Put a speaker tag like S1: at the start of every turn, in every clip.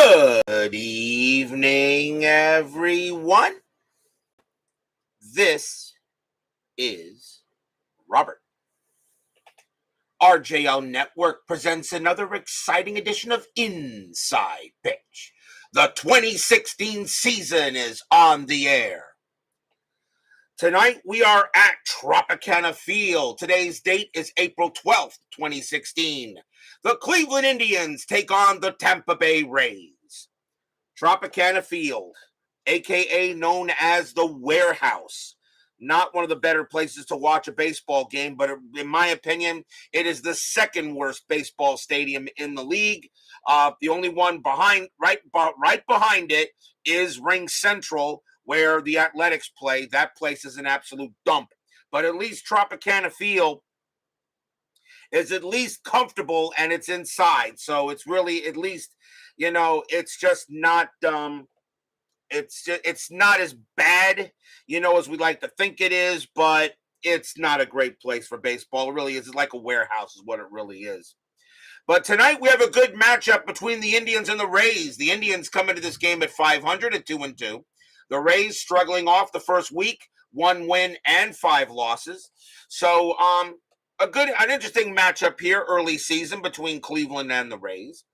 S1: Good evening, everyone. This is Robert. RJL Network presents another exciting edition of Inside Pitch. The 2016 season is on the air. Tonight we are at Tropicana Field. Today's date is April 12th, 2016. The Cleveland Indians take on the Tampa Bay Rays. Tropicana Field, aka known as the Warehouse. Not one of the better places to watch a baseball game, but in my opinion, it is the second worst baseball stadium in the league. The only one right behind it is Ring Central, where the Athletics play. That place is an absolute dump. But at least Tropicana Field is at least comfortable and it's inside. So it's really at least, it's just not it's not as bad, as we like to think it is, but it's not a great place for baseball. It really is. It's like a warehouse is what it really is. But tonight we have a good matchup between the Indians and the Rays. The Indians come into this game at 500 at 2-2. The Rays struggling off the first week, 1 win and 5 losses. So an interesting matchup here early season between Cleveland and the Rays.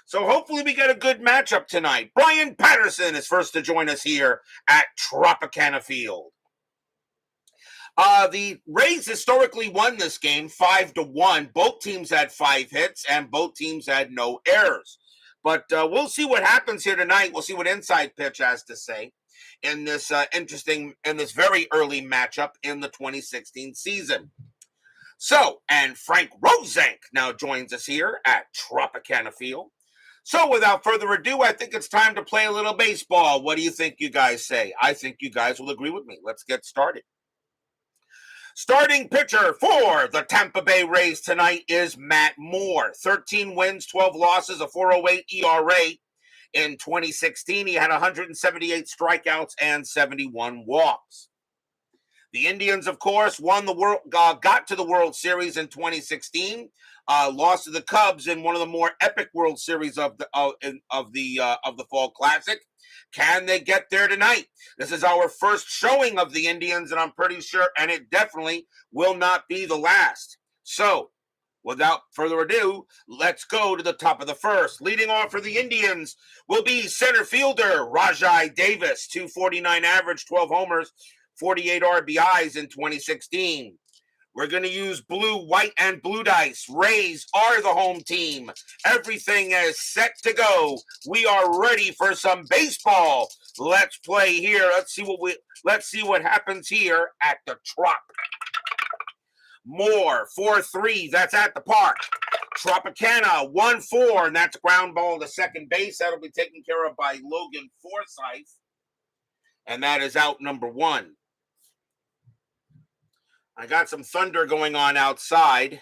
S1: So hopefully we get a good matchup tonight. Brian Patterson is first to join us here at Tropicana Field. The Rays historically won this game 5-1. Both teams had 5 hits and both teams had no errors. But we'll see what happens here tonight. We'll see what Inside Pitch has to say in this very early matchup in the 2016 season. So, and Frank Rosenk now joins us here at Tropicana Field. So without further ado, I think it's time to play a little baseball. What do you think you guys say? I think you guys will agree with me. Let's get started. Starting pitcher for the Tampa Bay Rays tonight is Matt Moore. 13 wins, 12 losses, a 4.08 ERA. In 2016, he had 178 strikeouts and 71 walks. The Indians, of course, got to the World Series in 2016. Lost to the Cubs in one of the more epic World Series of the Fall Classic. Can they get there tonight? This is our first showing of the Indians, and I'm pretty sure, and it definitely will not be the last. So, without further ado, let's go to the top of the first. Leading off for the Indians will be center fielder Rajai Davis, 249 average, 12 homers, 48 RBIs in 2016. We're going to use blue, white, and blue dice. Rays are the home team. Everything is set to go. We are ready for some baseball. Let's play here. Let's see what happens here at the Trop. Moore, 4-3. That's at the park. Tropicana, 1-4, and that's ground ball to second base. That'll be taken care of by Logan Forsythe. And that is out number 1. I got some thunder going on outside,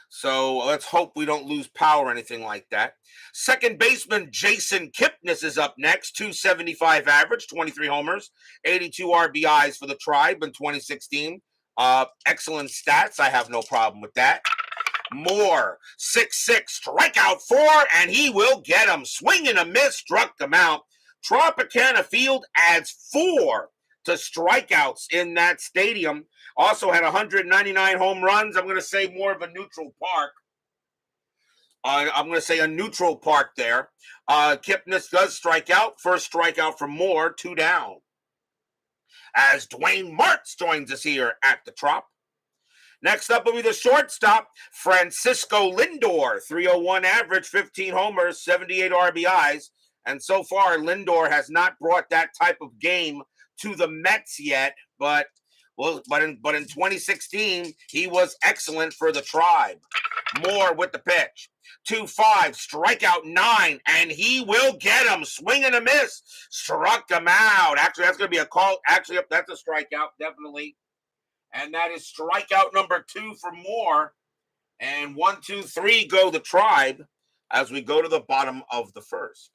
S1: so let's hope we don't lose power or anything like that. Second baseman Jason Kipnis is up next, 275 average, 23 homers, 82 RBIs for the Tribe in 2016. Excellent stats. I have no problem with that. Moore, 6'6", strikeout 4, and he will get him. Swing and a miss, struck him out. Tropicana Field adds 4 to strikeouts in that stadium. Also had 199 home runs. I'm going to say more of a neutral park. I'm going to say a neutral park there. Kipnis does strike out. First strikeout for Moore, 2 down. As Dwayne Martz joins us here at the Trop. Next up will be the shortstop, Francisco Lindor, 301 average, 15 homers, 78 RBIs. And so far, Lindor has not brought that type of game to the Mets yet, but in 2016, he was excellent for the Tribe. Moore with the pitch. 2-5, strikeout 9, and he will get him. Swing and a miss. Struck him out. Actually, that's going to be a call. Actually, that's a strikeout, definitely. And that is strikeout number 2 for Moore. And 1, 2, 3 go the Tribe as we go to the bottom of the first.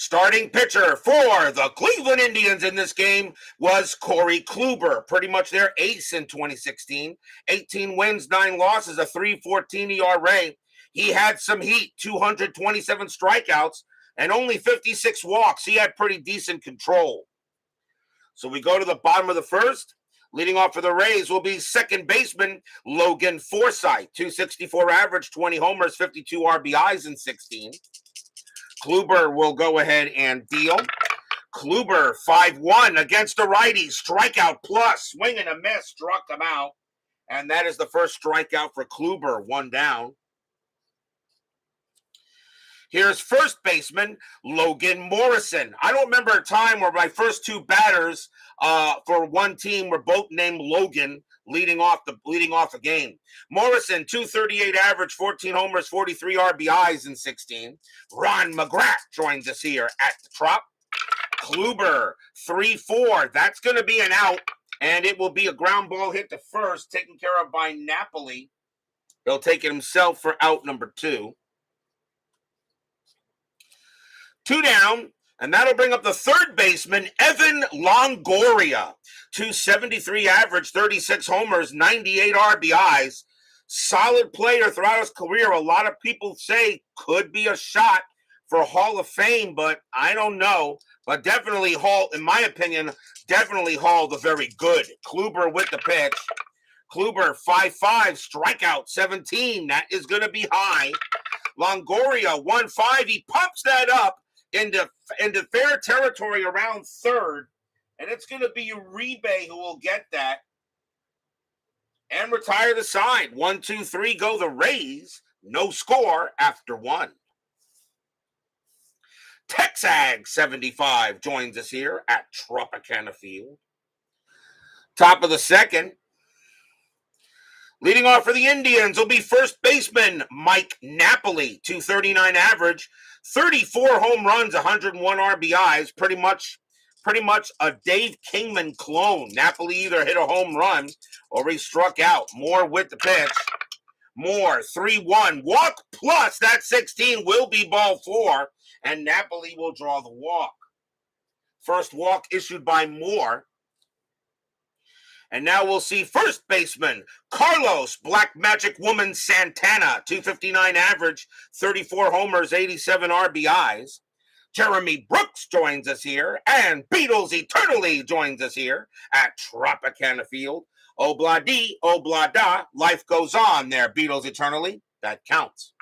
S1: Starting pitcher for the Cleveland Indians in this game was Corey Kluber, pretty much their ace in 2016. 18 wins, 9 losses, a 3.14 ERA. He had some heat, 227 strikeouts, and only 56 walks. He had pretty decent control. So we go to the bottom of the first. Leading off for the Rays will be second baseman Logan Forsythe, 264 average, 20 homers, 52 RBIs in 16. Kluber will go ahead and deal. Kluber, 5-1 against a righty, strikeout plus, swing and a miss, struck him out. And that is the first strikeout for Kluber, 1 down. Here's first baseman Logan Morrison. I don't remember a time where my first 2 batters for one team were both named Logan, leading off the game. Morrison, 238 average, 14 homers, 43 RBIs in 16. Ron McGrath joins us here at the Trop. Kluber, 3-4. That's going to be an out, and it will be a ground ball hit to first, taken care of by Napoli. He'll take it himself for out number 2. 2 down, and that'll bring up the third baseman, Evan Longoria. 273 average, 36 homers, 98 RBIs. Solid player throughout his career. A lot of people say could be a shot for Hall of Fame, but I don't know. But definitely Hall, in my opinion, definitely Hall the very good. Kluber with the pitch. Kluber, 5-5, strikeout 17. That is going to be high. Longoria, 1-5. He pumps that up into fair territory around third, and it's going to be Uribe who will get that and retire the side. 1-2-3 go the Rays. No score after 1. Texag 75 joins us here at Tropicana Field. Top of the second. Leading off for the Indians will be first baseman Mike Napoli, 239 average, 34 home runs, 101 RBIs, pretty much a Dave Kingman clone. Napoli either hit a home run or he struck out. Moore with the pitch. Moore, 3-1. Walk plus that 16 will be ball 4, and Napoli will draw the walk. First walk issued by Moore. And now we'll see first baseman Carlos Black Magic Woman Santana, 259 average, 34 homers, 87 RBIs. Jeremy Brooks joins us here, and Beatles Eternally joins us here at Tropicana Field. Obla-dee, obla-da, life goes on there, Beatles Eternally. That counts.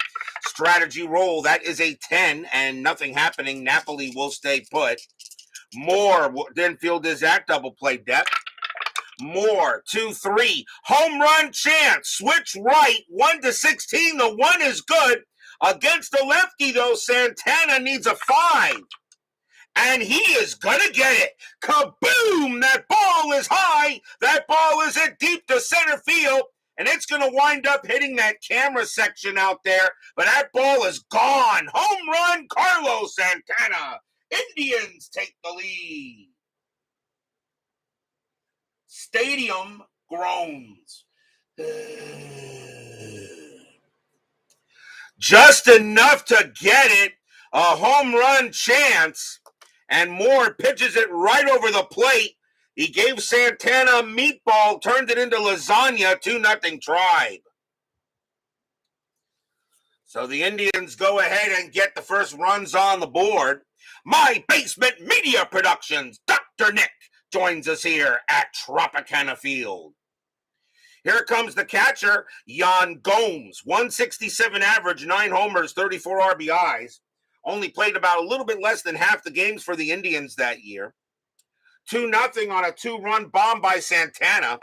S1: Strategy roll, that is a 10, and nothing happening. Napoli will stay put. Moore, infield is at double play depth. Moore, 2-3. Home run chance. Switch right. 1-16. The 1 is good. Against the lefty, though, Santana needs a 5. And he is going to get it. Kaboom! That ball is high. That ball is hit deep to center field. And it's going to wind up hitting that camera section out there. But that ball is gone. Home run, Carlos Santana. Indians take the lead. Stadium groans. Just enough to get it. A home run chance. And Moore pitches it right over the plate. He gave Santana a meatball, turned it into lasagna, 2-0 Tribe. So the Indians go ahead and get the first runs on the board. My Basement Media Productions, Dr. Nick, joins us here at Tropicana Field. Here comes the catcher, Yan Gomes, 167 average, 9 homers, 34 RBIs. Only played about a little bit less than half the games for the Indians that year. 2-0 on a 2-run bomb by Santana.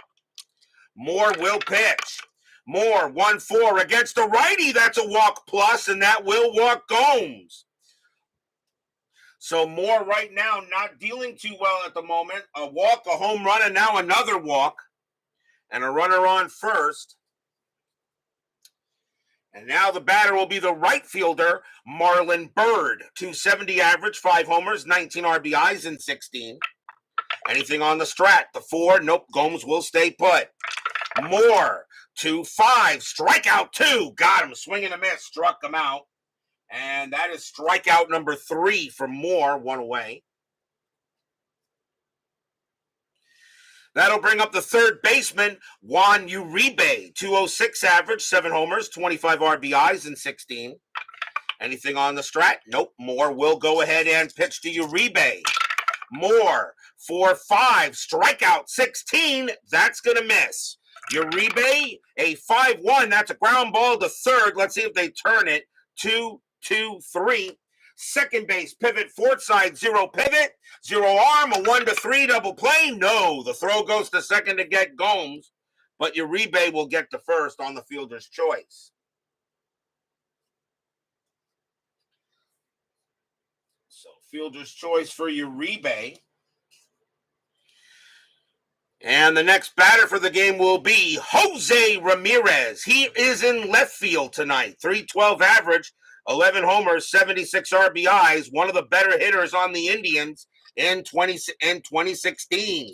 S1: Moore will pitch. Moore, 1-4 against a righty. That's a walk plus, and that will walk Gomes. So Moore right now not dealing too well at the moment. A walk, a home run, and now another walk. And a runner on first. And now the batter will be the right fielder, Marlon Byrd. 270 average, 5 homers, 19 RBIs in 16. Anything on the strat? The 4, nope, Gomes will stay put. Moore, 2-5, strikeout 2. Got him, swing and a miss, struck him out. And that is strikeout number 3 for Moore, one away. That'll bring up the third baseman, Juan Uribe, 206 average, 7 homers, 25 RBIs in 16. Anything on the strat? Nope. Moore will go ahead and pitch to Uribe. Moore, 4-5, strikeout 16. That's going to miss. Uribe, a 5-1. That's a ground ball to third. Let's see if they turn it. 2-2-3. Second base, pivot, fourth side, 0 pivot, 0 arm, a 1-3 double play. No, the throw goes to second to get Gomes, but Uribe will get to first on the fielder's choice. So fielder's choice for Uribe. And the next batter for the game will be Jose Ramirez. He is in left field tonight. 312 average, 11 homers, 76 RBIs. One of the better hitters on the Indians in 2016.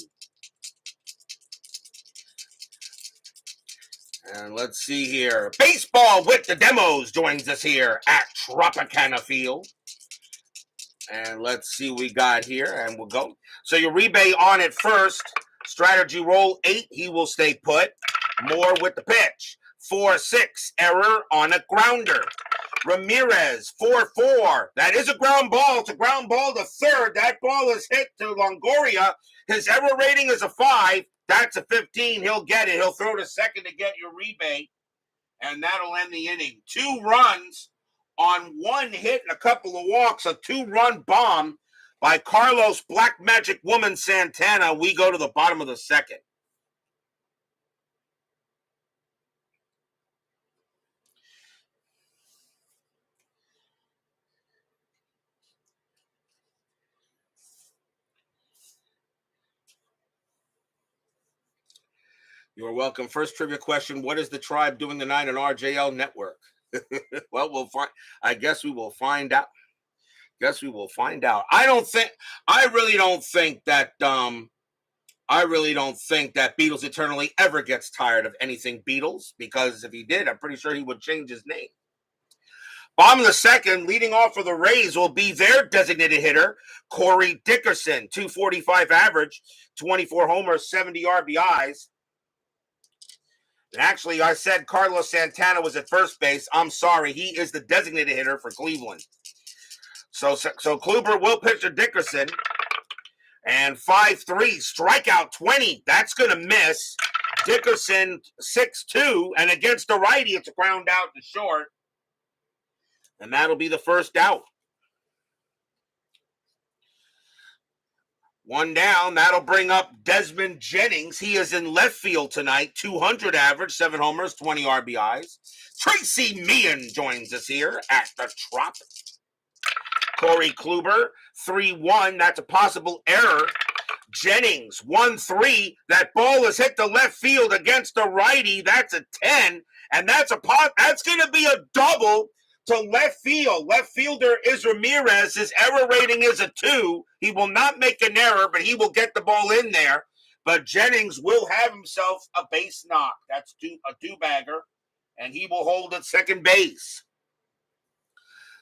S1: And let's see here. Baseball with the Demos joins us here at Tropicana Field. And let's see what we got here, and we'll go. So Uribe on at first. Strategy roll 8. He will stay put. Moore with the pitch. 4-6. Error on a grounder. Ramirez, 4-4. That is a ground ball. It's a ground ball to third. That ball is hit to Longoria. His error rating is a 5. That's a 15. He'll get it. He'll throw to second to get Uribe. And that'll end the inning. 2 runs on 1 hit and a couple of walks. A 2-run bomb by Carlos Black Magic Woman Santana. We go to the bottom of the second. You're welcome. First trivia question: what is the Tribe doing tonight on RJL Network? Well, we'll find. I guess we will find out. I really don't think that Beatles Eternally ever gets tired of anything Beatles, because if he did, I'm pretty sure he would change his name. Bottom of the second, leading off for the Rays will be their designated hitter, Corey Dickerson, 245 average, 24 homers, 70 RBIs. And actually, I said Carlos Santana was at first base. I'm sorry, he is the designated hitter for Cleveland. So Kluber will pitch to Dickerson. And 5-3, strikeout 20. That's going to miss. Dickerson, 6-2. And against the righty, it's a ground out to short. And that'll be the first out. 1 down. That'll bring up Desmond Jennings. He is in left field tonight. 200 average, 7 homers, 20 RBIs. Tracy Meehan joins us here at the Trop. Corey Kluber, 3-1. That's a possible error. Jennings, 1-3. That ball is hit to left field against the righty. That's a 10. And that's going to be a double to left field. Left fielder is Ramirez. His error rating is a 2. He will not make an error, but he will get the ball in there. But Jennings will have himself a base knock. That's a 2-bagger. And he will hold at second base.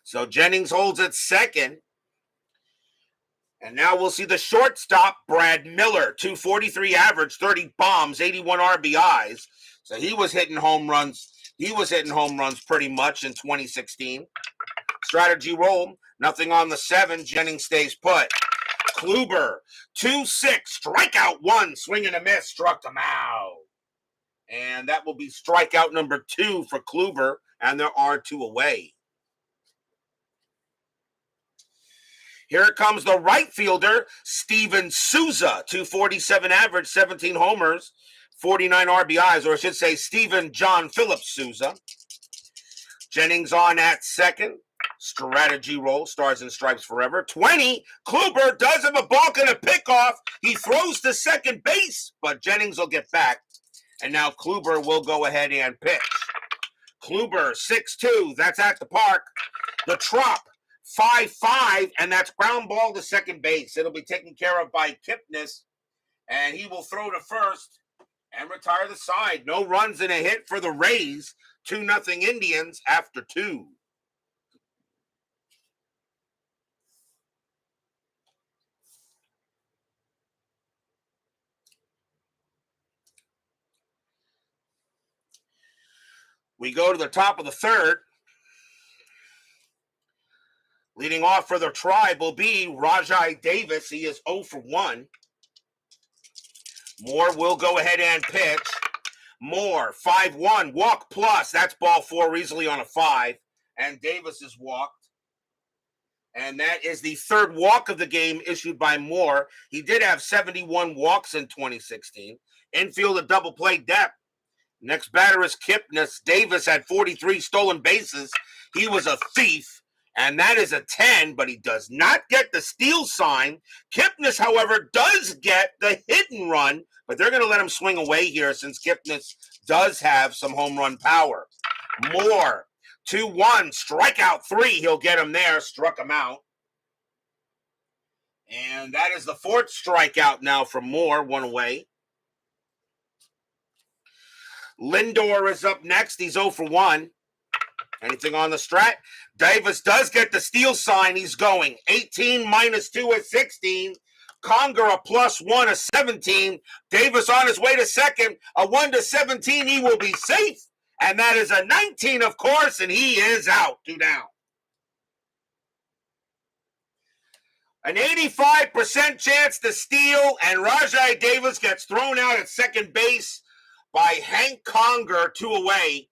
S1: So Jennings holds at second. And now we'll see the shortstop, Brad Miller, 243 average, 30 bombs, 81 RBIs. So he was hitting home runs. He was hitting home runs pretty much in 2016. Strategy roll, nothing on the 7. Jennings stays put. Kluber, 2-6, strikeout 1, swing and a miss, struck him out. And that will be strikeout number 2 for Kluber, and there are 2 away. Here comes the right fielder, Steven Souza, 247 average, 17 homers, 49 RBIs, or I should say Steven John Phillips Souza. Jennings on at second. Strategy roll, stars and stripes forever. 20, Kluber does have a balk and a pickoff. He throws to second base, but Jennings will get back. And now Kluber will go ahead and pitch. Kluber, 6-2, that's at the park. The Trop, 5-5, and that's ground ball to second base. It'll be taken care of by Kipnis, and he will throw to first and retire the side. No runs and a hit for the Rays. 2-0 Indians after 2. We go to the top of the third. Leading off for the Tribe will be Rajai Davis. He is 0 for 1. Moore will go ahead and pitch. Moore, 5-1, walk plus. That's ball 4 easily on a 5. And Davis is walked. And that is the third walk of the game issued by Moore. He did have 71 walks in 2016. Infield a double play depth. Next batter is Kipnis. Davis had 43 stolen bases. He was a thief. And that is a 10, but he does not get the steal sign. Kipnis, however, does get the hit and run, but they're going to let him swing away here since Kipnis does have some home run power. Moore, 2-1, strikeout 3. He'll get him there, struck him out. And that is the fourth strikeout now from Moore, 1 away. Lindor is up next. He's 0 for 1. Anything on the strat? Davis does get the steal sign. He's going 18 minus 2 is 16. Conger a +1 is 17. Davis on his way to second. A 1 to 17. He will be safe. And that is a 19, of course, and he is out. 2 down. An 85% chance to steal, and Rajai Davis gets thrown out at second base by Hank Conger, 2 away.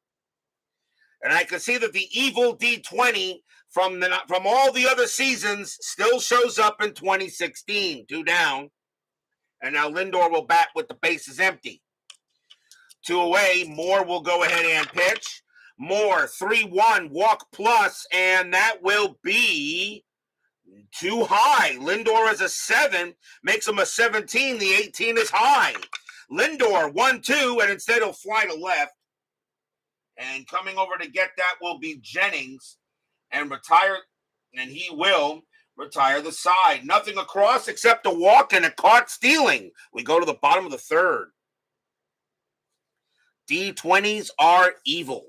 S1: And I can see that the evil D20 from all the other seasons still shows up in 2016. 2 down. And now Lindor will bat with the bases empty. 2 away. Moore will go ahead and pitch. Moore, 3-1, walk plus, and that will be too high. Lindor is a 7, makes him a 17. The 18 is high. Lindor, 1-2, and instead he'll fly to left. And coming over to get that will be Jennings and retire, and he will retire the side. Nothing across except a walk and a caught stealing. We go to the bottom of the third. D20s are evil.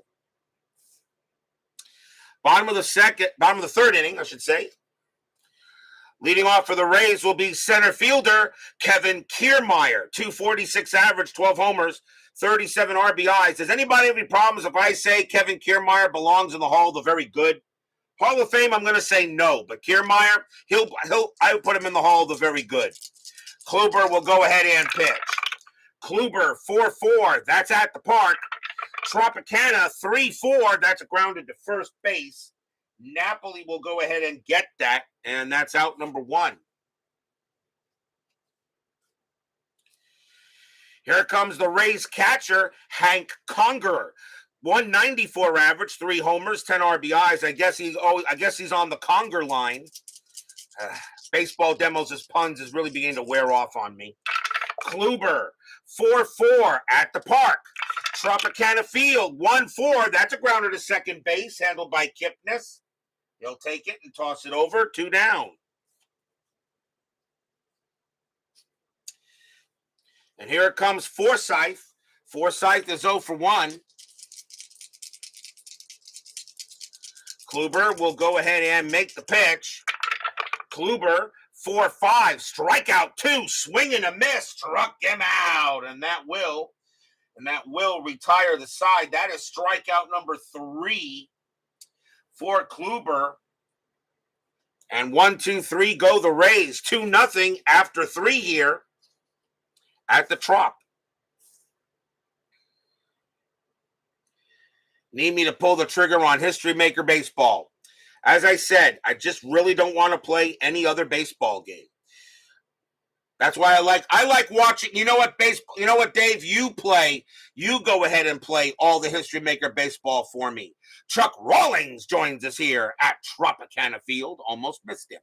S1: Bottom of the third inning, I should say. Leading off for the Rays will be center fielder Kevin Kiermaier, 246 average, 12 homers, 37 RBIs. Does anybody have any problems if I say Kevin Kiermaier belongs in the Hall of the Very Good? Hall of Fame, I'm going to say no, but Kiermaier, I would put him in the Hall of the Very Good. Kluber will go ahead and pitch. Kluber, 4-4, that's at the park. Tropicana, 3-4, that's grounded to first base. Napoli will go ahead and get that, and that's out number 1. Here comes the Rays catcher, Hank Conger. 194 average, 3 homers, 10 RBIs. I guess he's on the Conger line. Baseball demos as puns is really beginning to wear off on me. Kluber, 4-4 at the park. Tropicana Field, 1-4. That's a grounder to second base, handled by Kipnis. He'll take it and toss it over. 2 down. And here it comes Forsythe. Forsythe is 0 for 1. Kluber will go ahead and make the pitch. Kluber, 4-5, strikeout 2, swing and a miss, struck him out, and that will retire the side. That is strikeout number 3 for Kluber. And 1, 2, 3 go the Rays. 2-0 after 3 here at the Trop. Need me to pull the trigger on History Maker Baseball. As I said, I just really don't want to play any other baseball game. That's why I like watching. You know what, Dave? You go ahead and play all the History Maker Baseball for me. Chuck Rawlings joins us here at Tropicana Field. Almost missed him.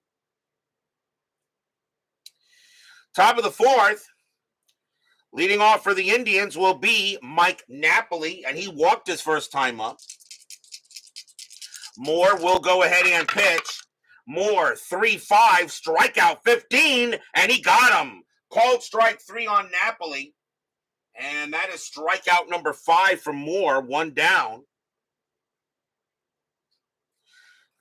S1: Top of the fourth. Leading off for the Indians will be Mike Napoli, and he walked his first time up. Moore will go ahead and pitch. Moore, 3-5, strikeout 15, and he got him. Called strike 3 on Napoli, and that is strikeout number 5 from Moore, 1 down.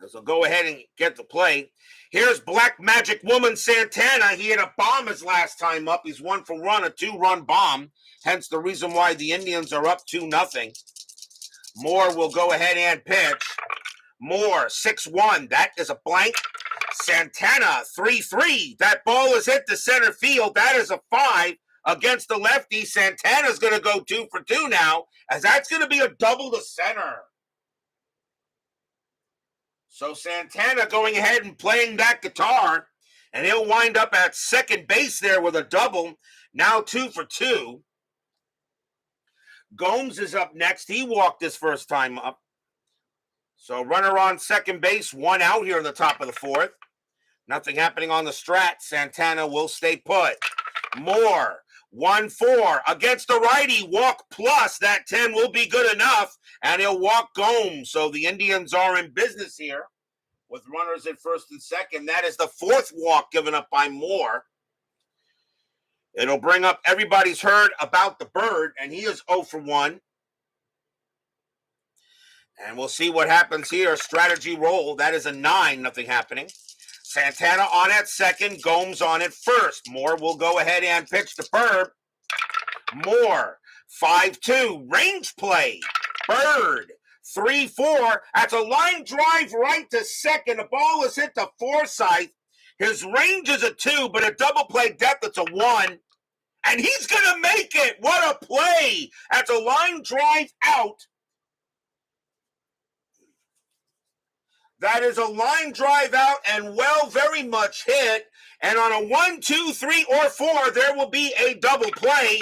S1: So go ahead and get the play. Here's Black Magic Woman Santana. He had a bomb his last time up. He's 1 for 1, a 2-run bomb. Hence the reason why the Indians are up 2-0. Moore will go ahead and pitch. Moore, 6-1. That is a blank. Santana, 3-3. That ball is hit to center field. That is a 5 against the lefty. Santana's going to go 2 for 2 now, as that's going to be a double to center. So Santana going ahead and playing that guitar, and he'll wind up at second base there with a double. Now 2 for 2. Gomes is up next. He walked his first time up. So runner on second base, 1 out here in the top of the 4th. Nothing happening on the strat. Santana will stay put. Moore, 1-4 against the righty. Walk plus. That 10 will be good enough, and he'll walk Gomes. So the Indians are in business here with runners at first and second. That is the 4th walk given up by Moore. It'll bring up everybody's heard about the bird, and he is 0 for 1. And we'll see what happens here. Strategy roll. That is a 9. Nothing happening. Santana on at second. Gomes on at first. Moore will go ahead and pitch the bird. Moore, 5-2. Range play. Bird, 3-4. That's a line drive right to second. The ball is hit to Forsythe. His range is a 2, but a double play depth, it's a 1. And he's going to make it. What a play. That's a line drive out. That is a line drive out and well, very much hit. And on a 1, 2, 3, or 4, there will be a double play.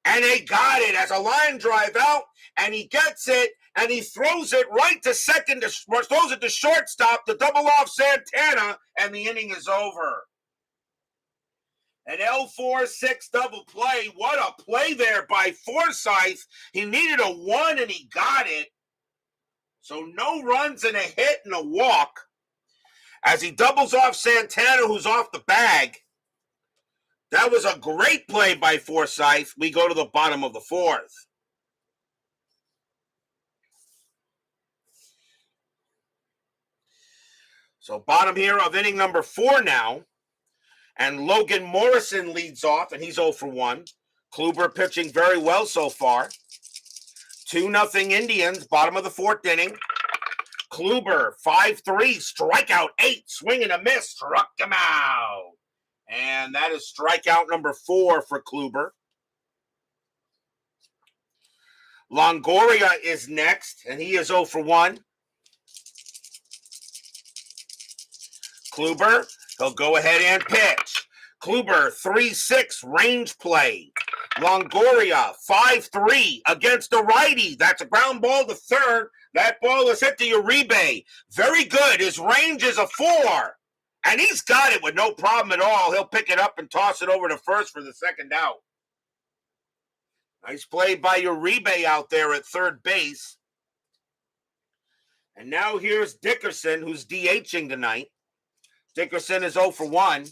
S1: And they got it as a line drive out. And he gets it. And he throws it right to second, throws it to shortstop to double off Santana. And the inning is over. An L4-6 double play. What a play there by Forsythe. He needed a 1 and he got it. So no runs and a hit and a walk as he doubles off Santana, who's off the bag. That was a great play by Forsythe. We go to the bottom of the 4th. So bottom here of inning number 4 now. And Logan Morrison leads off, and he's 0 for 1. Kluber pitching very well so far. 2-0 Indians, bottom of the 4th inning. Kluber, 5-3, strikeout 8, swing and a miss, struck him out. And that is strikeout number 4 for Kluber. Longoria is next, and he is 0 for 1. Kluber, he'll go ahead and pitch. Kluber, 3-6, range play. Longoria, 5-3 against the righty. That's a ground ball to third. That ball is hit to Uribe. Very good. His range is a 4. And he's got it with no problem at all. He'll pick it up and toss it over to first for the second out. Nice play by Uribe out there at third base. And now here's Dickerson, who's DHing tonight. Dickerson is 0 for 1.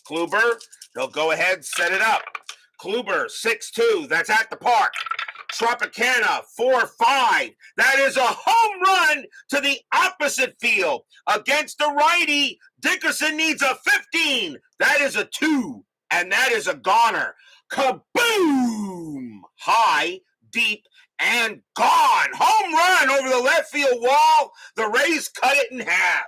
S1: Kluber, he'll go ahead, set it up. Kluber, 6-2. That's at the park. Tropicana, 4-5. That is a home run to the opposite field. Against the righty, Dickerson needs a 15. That is a 2. And that is a goner. Kaboom! High, deep, and gone. Home run over the left field wall. The Rays cut it in half.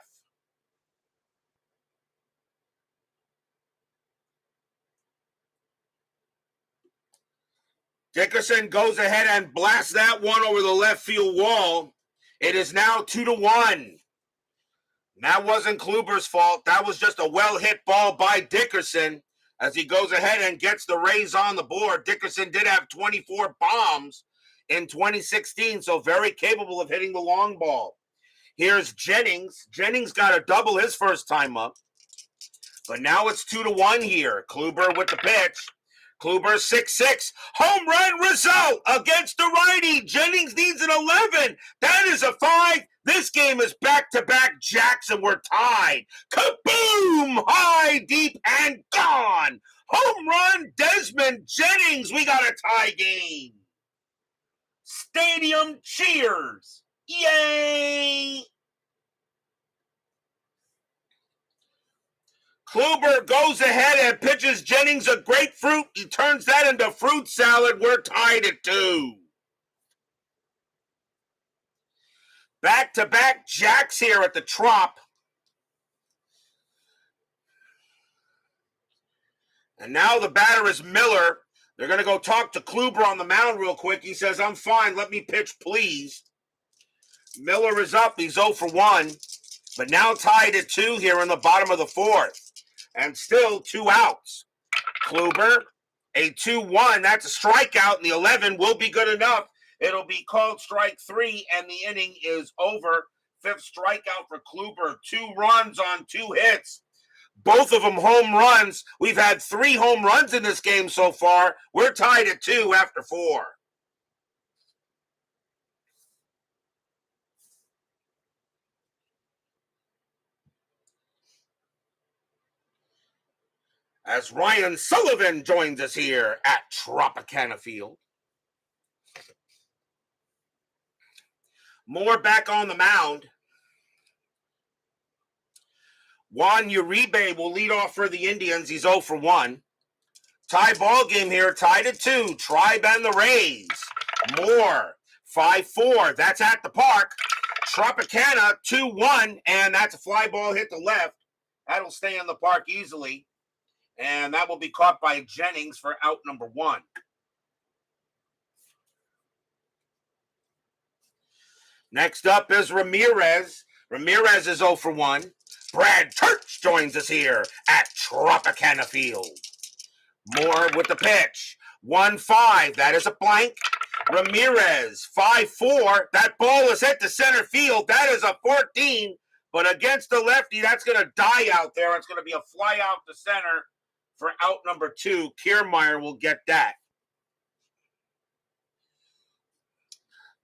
S1: Dickerson goes ahead and blasts that one over the left field wall. It is now 2-1. That wasn't Kluber's fault. That was just a well-hit ball by Dickerson as he goes ahead and gets the Rays on the board. Dickerson did have 24 bombs in 2016, so very capable of hitting the long ball. Here's Jennings. Jennings got a double his first time up. But now it's 2-1 here. Kluber with the pitch. Kluber 6-6. Home run result against the righty. Jennings needs an 11. That is a 5. This game is back-to-back jacks, and we're tied. Kaboom! High, deep, and gone. Home run, Desmond Jennings. We got a tie game. Stadium cheers. Yay! Kluber goes ahead and pitches Jennings a grapefruit. He turns that into fruit salad. We're tied at 2. Back-to-back jacks here at the Trop. And now the batter is Miller. They're going to go talk to Kluber on the mound real quick. He says, I'm fine. Let me pitch, please. Miller is up. He's 0 for 1. But now tied at 2 here in the bottom of the 4th. And still 2 outs. Kluber, a 2-1. That's a strikeout. And the 11 will be good enough. It'll be called strike 3. And the inning is over. 5th strikeout for Kluber. 2 runs on 2 hits. Both of them home runs. We've had 3 home runs in this game so far. We're tied at 2 after 4. As Ryan Sullivan joins us here at Tropicana Field. Moore back on the mound. Juan Uribe will lead off for the Indians. He's 0 for 1. Tie ball game here, tied at 2. Tribe and the Rays. Moore, 5-4. That's at the park. Tropicana, 2-1. And that's a fly ball hit to left. That'll stay in the park easily. And that will be caught by Jennings for out number 1. Next up is Ramirez. Ramirez is 0 for 1. Brad Church joins us here at Tropicana Field. Moore with the pitch. 1-5. That is a blank. Ramirez, 5-4. That ball is hit to center field. That is a 14. But against the lefty, that's going to die out there. It's going to be a fly out to center for out number 2. Kiermaier will get that.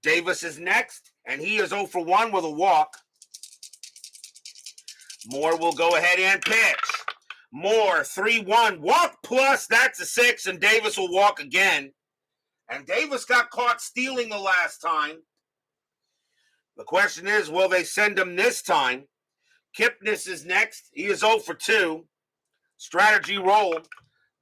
S1: Davis is next, and he is 0 for 1 with a walk. Moore will go ahead and pitch. Moore, 3-1. Walk plus, that's a 6, and Davis will walk again. And Davis got caught stealing the last time. The question is, will they send him this time? Kipnis is next. He is 0 for 2. Strategy roll.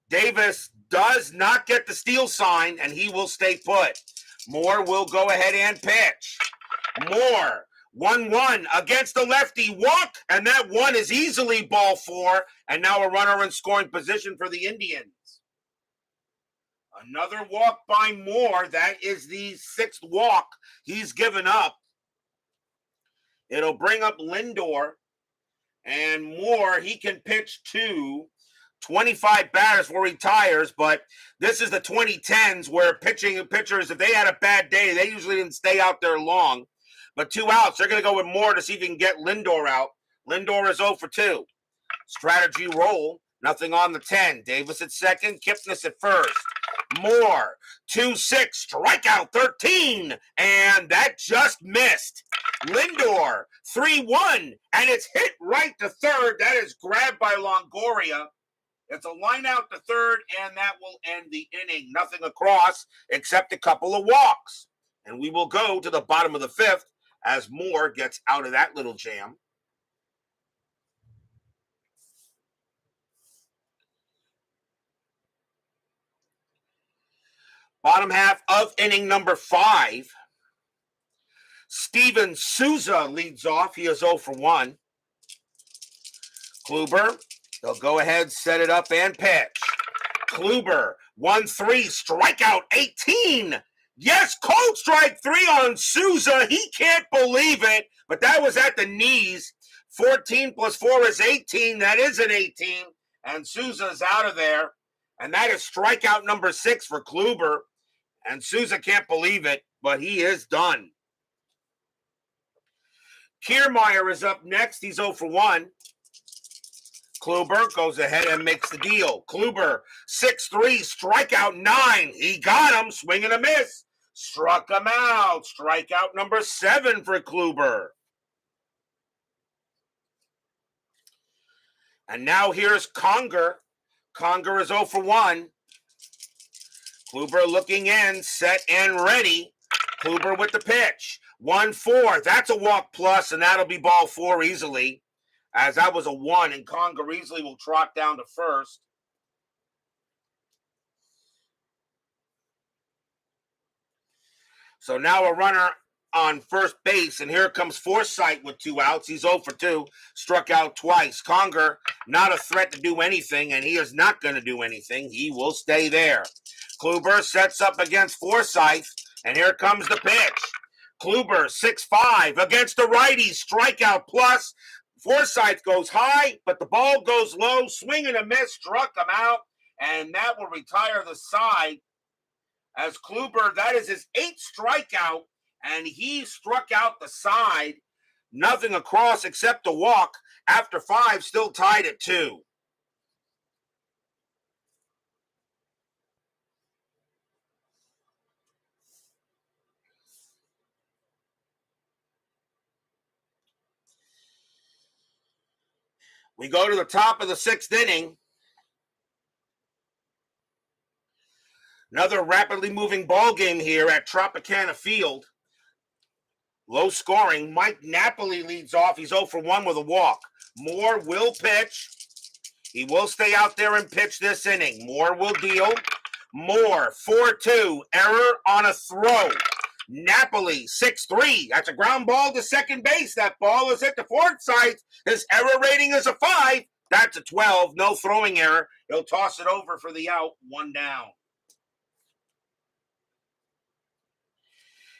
S1: Davis does not get the steal sign, and he will stay put. Moore will go ahead and pitch. Moore, 1-1 against the lefty. Walk, and that 1 is easily ball 4, and now a runner in scoring position for the Indians. Another walk by Moore. That is the 6th walk he's given up. It'll bring up Lindor, and Moore, he can pitch to 25 batters before he retires, but this is the 2010s where pitchers, if they had a bad day, they usually didn't stay out there long. But 2 outs, they're going to go with Moore to see if he can get Lindor out. Lindor is 0 for 2. Strategy roll, nothing on the 10. Davis at second, Kipnis at first. Moore, 2-6, strikeout 13, and that just missed. Lindor, 3-1, and it's hit right to third. That is grabbed by Longoria. It's a line out to third, and that will end the inning. Nothing across except a couple of walks. And we will go to the bottom of the 5th as Moore gets out of that little jam. Bottom half of inning number 5. Steven Souza leads off. He is 0 for 1. Kluber, they'll go ahead, set it up, and pitch. Kluber, 1-3, strikeout 18. Yes, cold strike 3 on Souza. He can't believe it, but that was at the knees. 14 plus 4 is 18. That is an 18, and Souza's out of there. And that is strikeout number 6 for Kluber. And Souza can't believe it, but he is done. Kiermaier is up next. He's 0 for 1. Kluber goes ahead and makes the deal. Kluber, 6-3, strikeout 9. He got him, swing and a miss. Struck him out. Strikeout number 7 for Kluber. And now here's Conger. Conger is 0 for 1. Kluber looking in, set and ready. Kluber with the pitch. 1-4. That's a walk plus, and that'll be ball 4 easily. As that was a 1, and Conger easily will trot down to first. So now a runner on first base, and here comes Forsythe with 2 outs. He's 0 for 2, struck out twice. Conger, not a threat to do anything, and he is not going to do anything. He will stay there. Kluber sets up against Forsythe, and here comes the pitch. Kluber, 6-5 against the righty, strikeout plus. Forsythe goes high, but the ball goes low. Swing and a miss, struck him out, and that will retire the side. As Kluber, that is his 8th strikeout, and he struck out the side. Nothing across except a walk. After 5, still tied at 2. We go to the top of the 6th inning. Another rapidly moving ball game here at Tropicana Field. Low scoring. Mike Napoli leads off. He's 0 for 1 with a walk. Moore will pitch. He will stay out there and pitch this inning. Moore will deal. Moore, 4-2. Error on a throw. Napoli, 6-3. That's a ground ball to second base. That ball is hit the Forsythe. His error rating is a 5. That's a 12. No throwing error. He'll toss it over for the out. 1 down.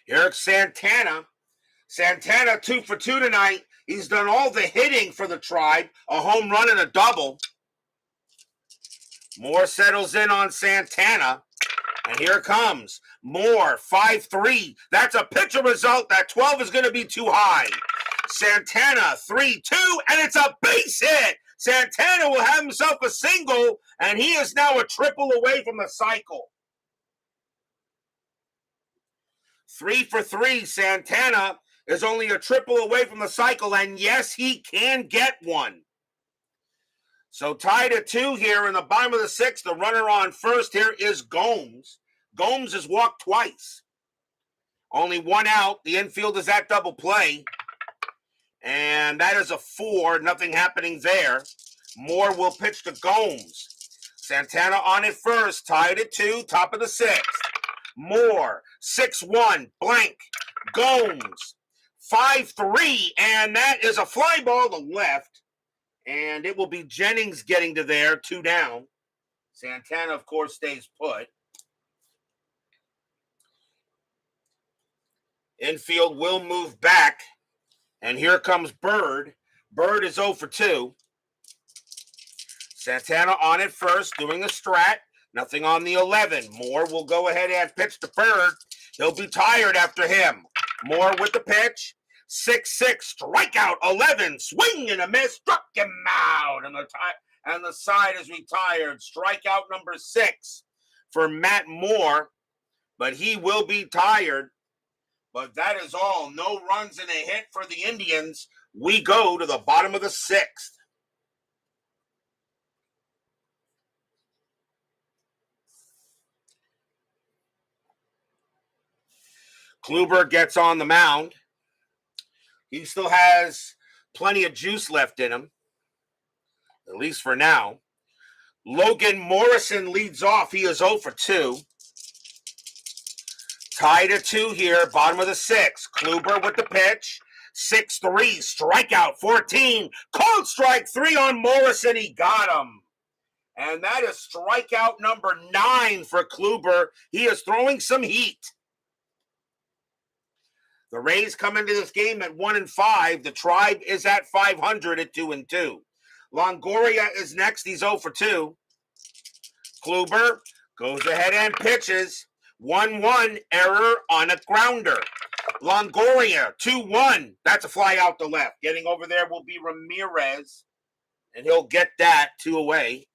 S1: Eric Santana. Santana, 2 for 2 tonight. He's done all the hitting for the Tribe. A home run and a double. Moore settles in on Santana. And here comes Moore, 5-3. That's a pitcher result. That 12 is going to be too high. Santana, 3-2, and it's a base hit. Santana will have himself a single, and he is now a triple away from the cycle. 3 for 3. Santana is only a triple away from the cycle, and yes, he can get one. So tied at 2 here in the bottom of the 6th. The runner on first here is Gomes. Gomes has walked twice. Only 1 out. The infield is at double play. And that is a 4. Nothing happening there. Moore will pitch to Gomes. Santana on it first. Tied at 2. Top of the 6th. Moore, 6-1. Blank. Gomes, 5-3. And that is a fly ball to left. And it will be Jennings getting to there. 2 down. Santana, of course, stays put. Infield will move back. And here comes Bird. Bird is 0 for 2. Santana on it first, doing a strat. Nothing on the 11. Moore will go ahead and pitch to Bird. He'll be tired after him. Moore with the pitch. 6-6, strikeout, 11. Swing and a miss, struck him out. And the side is retired. Strikeout number 6 for Matt Moore. But he will be tired. But that is all. No runs and a hit for the Indians. We go to the bottom of the 6th. Kluber gets on the mound. He still has plenty of juice left in him, at least for now. Logan Morrison leads off. He is 0 for 2. Tied at 2 here, bottom of the 6th. Kluber with the pitch. 6-3, strikeout 14. Cold strike 3 on Morrison. He got him. And that is strikeout number 9 for Kluber. He is throwing some heat. The Rays come into this game at 1-5. The Tribe is at 500 at 2-2. Longoria is next. He's 0 for 2. Kluber goes ahead and pitches. 1-1, error on a grounder. Longoria, 2-1. That's a fly out to left. Getting over there will be Ramirez, and he'll get that 2 away.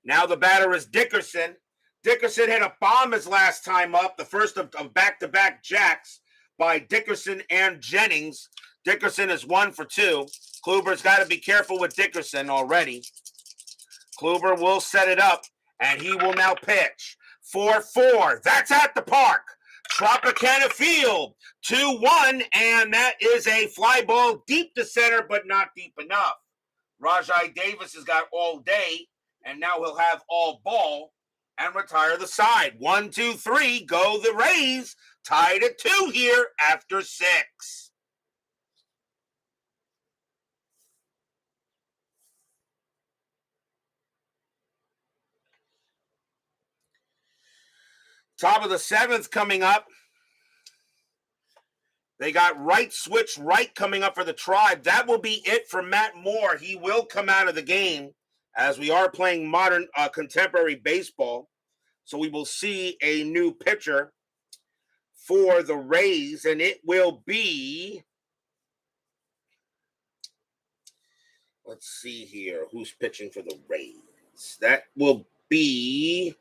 S1: Now the batter is Dickerson. Dickerson had a bomb his last time up, the first of back-to-back jacks by Dickerson and Jennings. Dickerson is 1 for 2. Kluber's got to be careful with Dickerson already. Kluber will set it up, and he will now pitch. 4-4. That's at the park. Tropicana Field. 2-1, and that is a fly ball deep to center, but not deep enough. Rajai Davis has got all day, and now he'll have all ball. and retire the side. 1, 2, 3, go the Rays. Tied at 2 here after 6. Top of the 7th coming up. They got right switch right coming up for the Tribe. That will be it for Matt Moore. He will come out of the game as we are playing modern contemporary baseball. So we will see a new pitcher for the Rays, and it will be, let's see here, who's pitching for the Rays. That will be,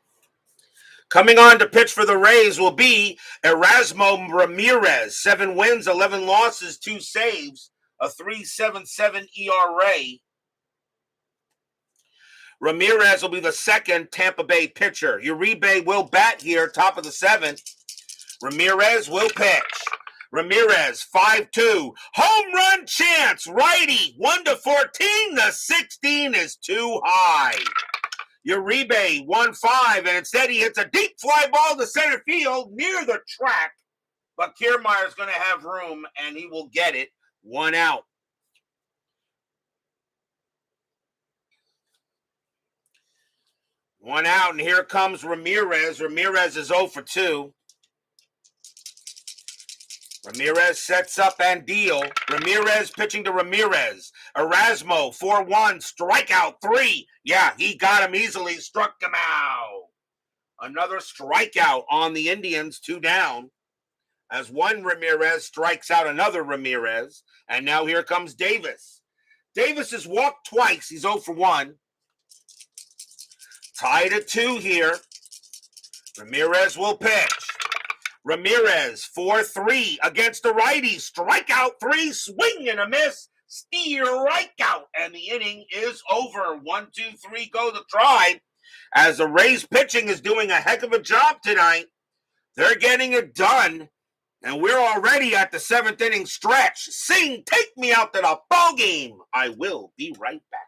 S1: coming on to pitch for the Rays will be Erasmo Ramirez. 7 wins, 11 losses, 2 saves, a 3.77 ERA. Ramirez will be the second Tampa Bay pitcher. Uribe will bat here, top of the 7th. Ramirez will pitch. Ramirez, 5-2. Home run chance, righty, 1-14. The 16 is too high. Uribe, 1-5, and instead he hits a deep fly ball to center field near the track. But Kiermaier's going to have room, and he will get it. 1 out. 1 out, and here comes Ramirez. Ramirez is 0-2. Ramirez sets up and deal. Ramirez pitching to Ramirez. Erasmo, 4-1, strikeout 3. Yeah, he got him easily, struck him out. Another strikeout on the Indians, 2 down. As one Ramirez strikes out another Ramirez. And now here comes Davis. Davis has walked twice. He's 0-1. Tied at 2 here. Ramirez will pitch. Ramirez, 4-3 against the righty. Strikeout 3, swing and a miss. Strikeout, and the inning is over. 1, 2, 3, go the Tribe. As the Rays pitching is doing a heck of a job tonight. They're getting it done, and we're already at the 7th inning stretch. Sing, take me out to the ball game. I will be right back.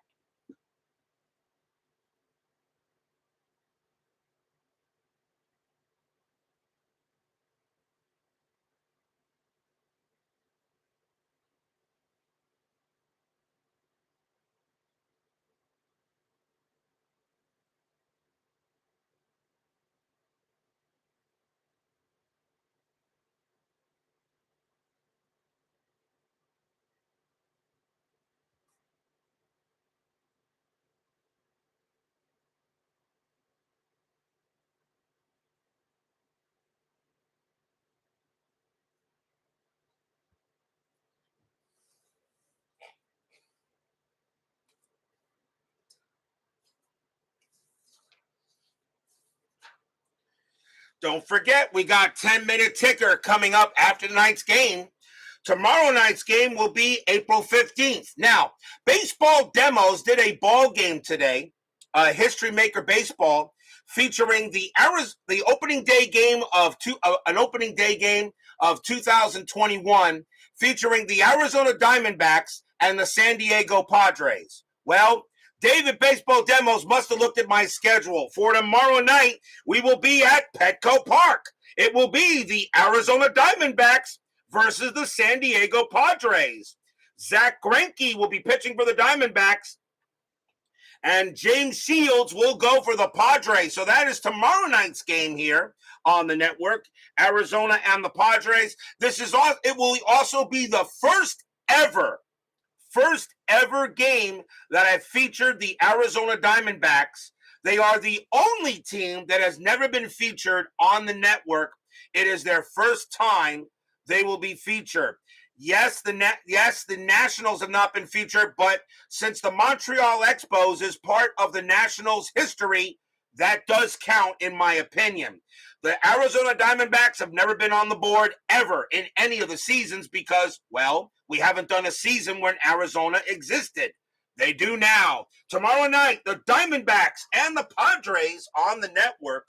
S1: Don't forget, we got 10-minute ticker coming up after tonight's game. Tomorrow night's game will be April 15th. Now, Baseball Demos did a ball game today, History Maker Baseball, featuring the opening day game of an opening day game of 2021, featuring the Arizona Diamondbacks and the San Diego Padres. Well, David Baseball Demos must have looked at my schedule. For tomorrow night, we will be at Petco Park. It will be the Arizona Diamondbacks versus the San Diego Padres. Zach Greinke will be pitching for the Diamondbacks, and James Shields will go for the Padres. So that is tomorrow night's game here on the network, Arizona and the Padres. It will also be the first ever game that I've featured the Arizona Diamondbacks. They are the only team that has never been featured on the network. It is their first time they will be featured. Yes, the Nationals have not been featured, but since the Montreal Expos is part of the Nationals' history, that does count in my opinion. The Arizona Diamondbacks have never been on the board ever in any of the seasons because, well, we haven't done a season when Arizona existed. They do now. Tomorrow night, the Diamondbacks and the Padres on the network.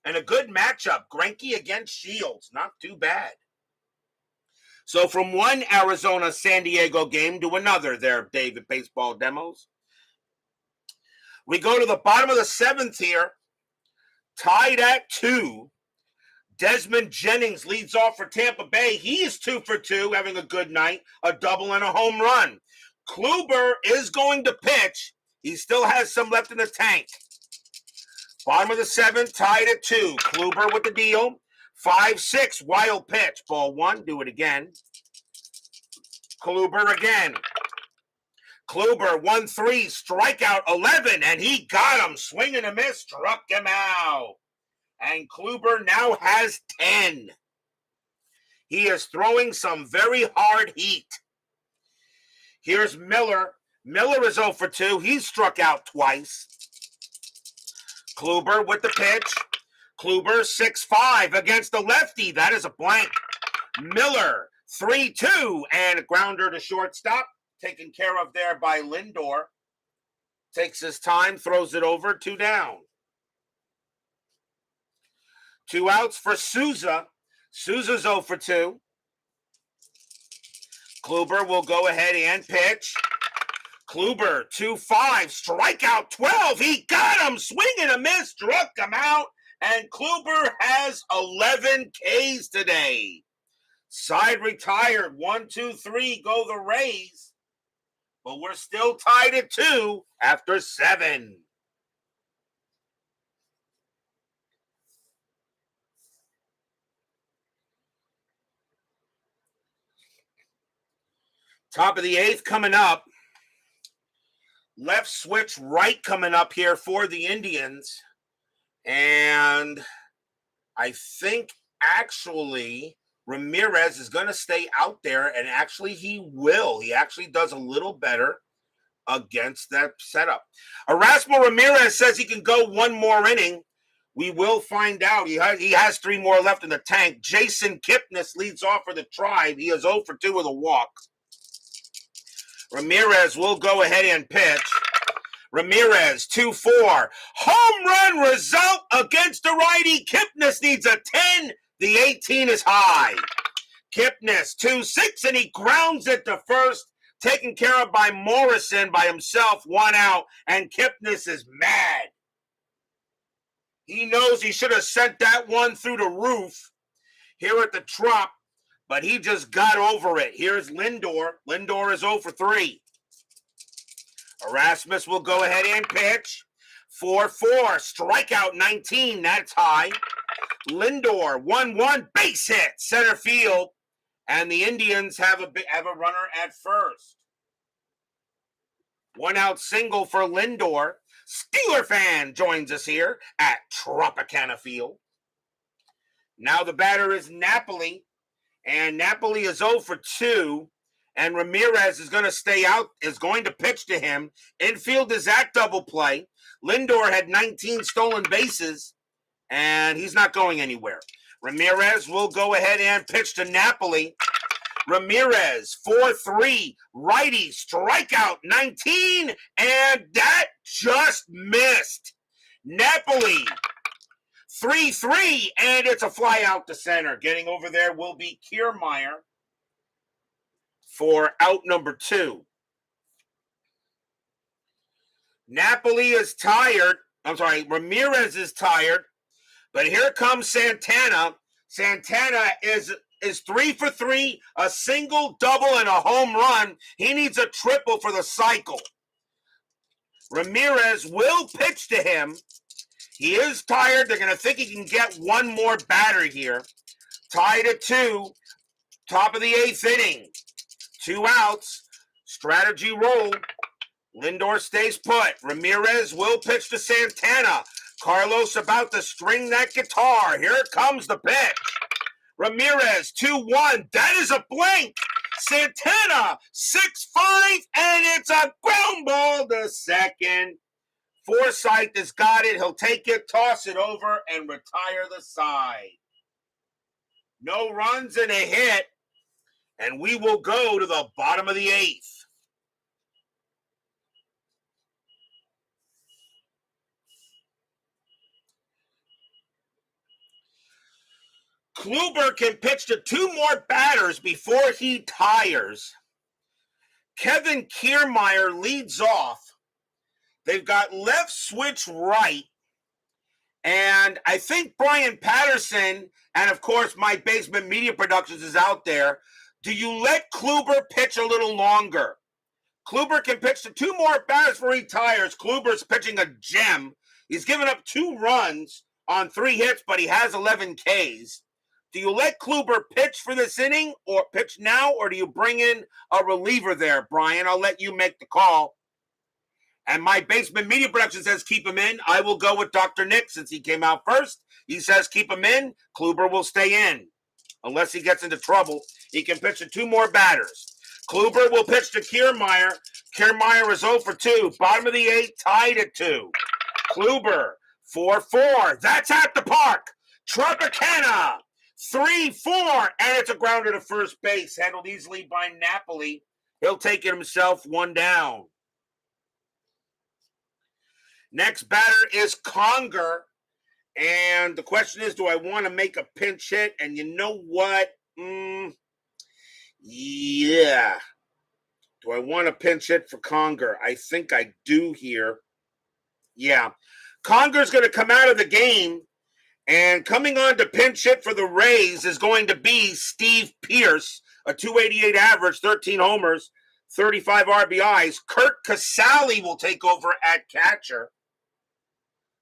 S1: And a good matchup. Greinke against Shields. Not too bad. So from one Arizona-San Diego game to another there, David Baseball Demos. We go to the bottom of the 7th here. tied at 2. Desmond Jennings leads off for Tampa Bay. He is 2 for 2, having a good night, a double and a home run. Kluber is going to pitch. He still has some left in the tank. Bottom of the 7th, tied at 2. Kluber with the deal. 5-6, wild pitch. Ball 1, do it again. Kluber again. Kluber 1-3, strikeout 11, and he got him. Swing and a miss, struck him out. And Kluber now has 10. He is throwing some very hard heat. Here's Miller. Miller is 0 for 2. He's struck out twice. Kluber with the pitch. Kluber 6-5 against the lefty. That is a blank. Miller 3-2 and a grounder to shortstop. Taken care of there by Lindor. Takes his time, throws it over, 2 down. 2 outs for Souza. Souza's 0 for 2. Kluber will go ahead and pitch. Kluber 2-5, strikeout 12. He got him. Swing and a miss, struck him out. And Kluber has 11 Ks today. Side retired. 1, 2, 3, go the Rays. But we're still tied at 2 after 7. Top of the 8th coming up. Left switch right coming up here for the Indians. And I think actually Ramirez is going to stay out there, and actually he will. He actually does a little better against that setup. Erasmo Ramirez says he can go one more inning. We will find out. He has 3 more left in the tank. Jason Kipnis leads off for the Tribe. He is 0 for 2 with a walk. Ramirez will go ahead and pitch. Ramirez, 2-4. Home run result against the righty. Kipnis needs a 10. The 18 is high. Kipnis, 2-6, and he grounds it to first. Taken care of by Morrison by himself, 1 out, and Kipnis is mad. He knows he should have sent that one through the roof here at the Trop, but he just got over it. Here's Lindor. Lindor is 0 for 3. Erasmus will go ahead and pitch. 4-4, strikeout 19, that's high. Lindor, 1-1, base hit, center field. And the Indians have a runner at first. 1 out single for Lindor. Steeler fan joins us here at Tropicana Field. Now the batter is Napoli. And Napoli is 0 for 2. And Ramirez is going to stay out, is going to pitch to him. Infield is at double play. Lindor had 19 stolen bases, and he's not going anywhere. Ramirez will go ahead and pitch to Napoli. Ramirez, 4-3, righty, strikeout 19, and that just missed. Napoli, 3-3, and it's a fly out to center. Getting over there will be Kiermaier for out number 2. Napoli is tired. Ramirez is tired. But here comes Santana. Santana is 3 for 3, a single, double, and a home run. He needs a triple for the cycle. Ramirez will pitch to him. He is tired. They're going to think he can get one more batter here. Tied at 2. Top of the 8th inning. 2 outs. Strategy roll. Lindor stays put. Ramirez will pitch to Santana. Carlos about to string that guitar. Here comes the pitch. Ramirez, 2-1. That is a blank. Santana, 6-5, and it's a ground ball to second. Forsythe has got it. He'll take it, toss it over, and retire the side. No runs and a hit, and we will go to the bottom of the 8th. Kluber can pitch to 2 more batters before he tires. Kevin Kiermaier leads off. They've got left switch right. And I think Brian Patterson, and of course my Basement Media Productions is out there. Do you let Kluber pitch a little longer? Kluber can pitch to 2 more batters before he retires. Kluber's pitching a gem. He's given up 2 runs on 3 hits, but he has 11 Ks. Do you let Kluber pitch for this inning or pitch now, or do you bring in a reliever there, Brian? I'll let you make the call. And my Basement Media Production says keep him in. I will go with Dr. Nick since he came out first. He says keep him in. Kluber will stay in. Unless he gets into trouble, he can pitch to 2 more batters. Kluber will pitch to Kiermaier. Kiermaier is 0 for 2. Bottom of the 8th, tied at 2. Kluber, 4-4. That's at the park. Tropicana, 3-4. And it's a grounder to first base, handled easily by Napoli. He'll take it himself, 1 down. Next batter is Conger. And the question is, do I want to make a pinch hit? And you know what? Yeah. Do I want to pinch hit for Conger? I think I do here. Yeah. Conger's going to come out of the game. And coming on to pinch hit for the Rays is going to be Steve Pearce, a 288 average, 13 homers, 35 RBIs. Kurt Casale will take over at catcher.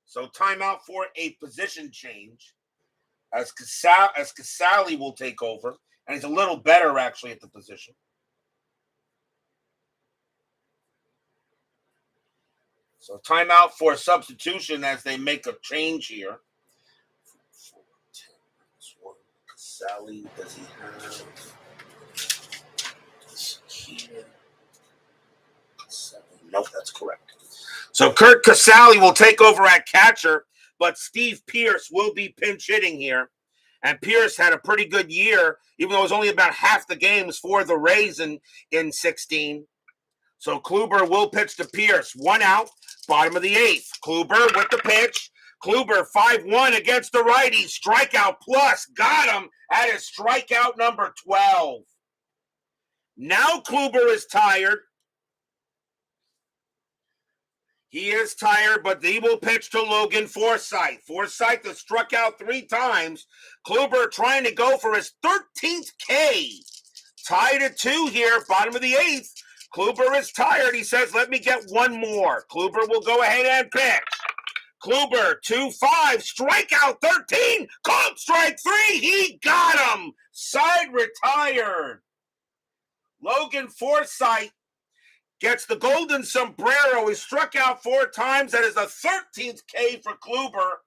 S1: So timeout for a position change as Casale will take over. And he's a little better, actually, at the position. So timeout for substitution as they make a change here. 4, 10, -1. Casale, does he have? Nope, that's correct. So Kurt Casale will take over at catcher, but Steve Pearce will be pinch hitting here. And Pearce had a pretty good year, even though it was only about half the games for the Rays in 16. So Kluber will pitch to Pearce. 1 out, bottom of the 8th. Kluber with the pitch. Kluber 5-1 against the righty. Strikeout plus. Got him at his strikeout number 12. Now Kluber is tired. He is tired, but he will pitch to Logan Forsythe. Forsythe has struck out 3 times. Kluber trying to go for his 13th K. Tied at 2 here, bottom of the 8th. Kluber is tired. He says, let me get 1 more. Kluber will go ahead and pitch. Kluber, 2-5, strikeout 13, called strike 3. He got him. Side retired. Logan Forsythe gets the golden sombrero. He struck out 4 times. That is the 13th K for Kluber.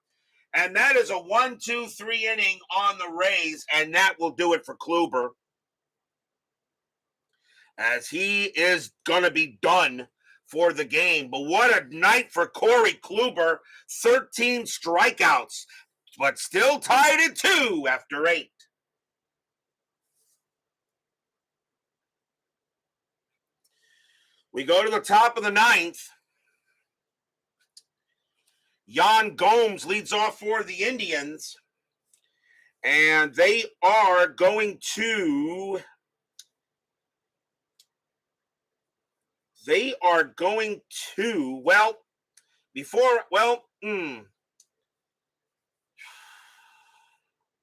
S1: And that is a 1-2-3 inning on the Rays. And that will do it for Kluber, as he is going to be done for the game. But what a night for Corey Kluber. 13 strikeouts, but still tied at 2 after 8. We go to the top of the 9th. Yan Gomes leads off for the Indians. And they are going to... I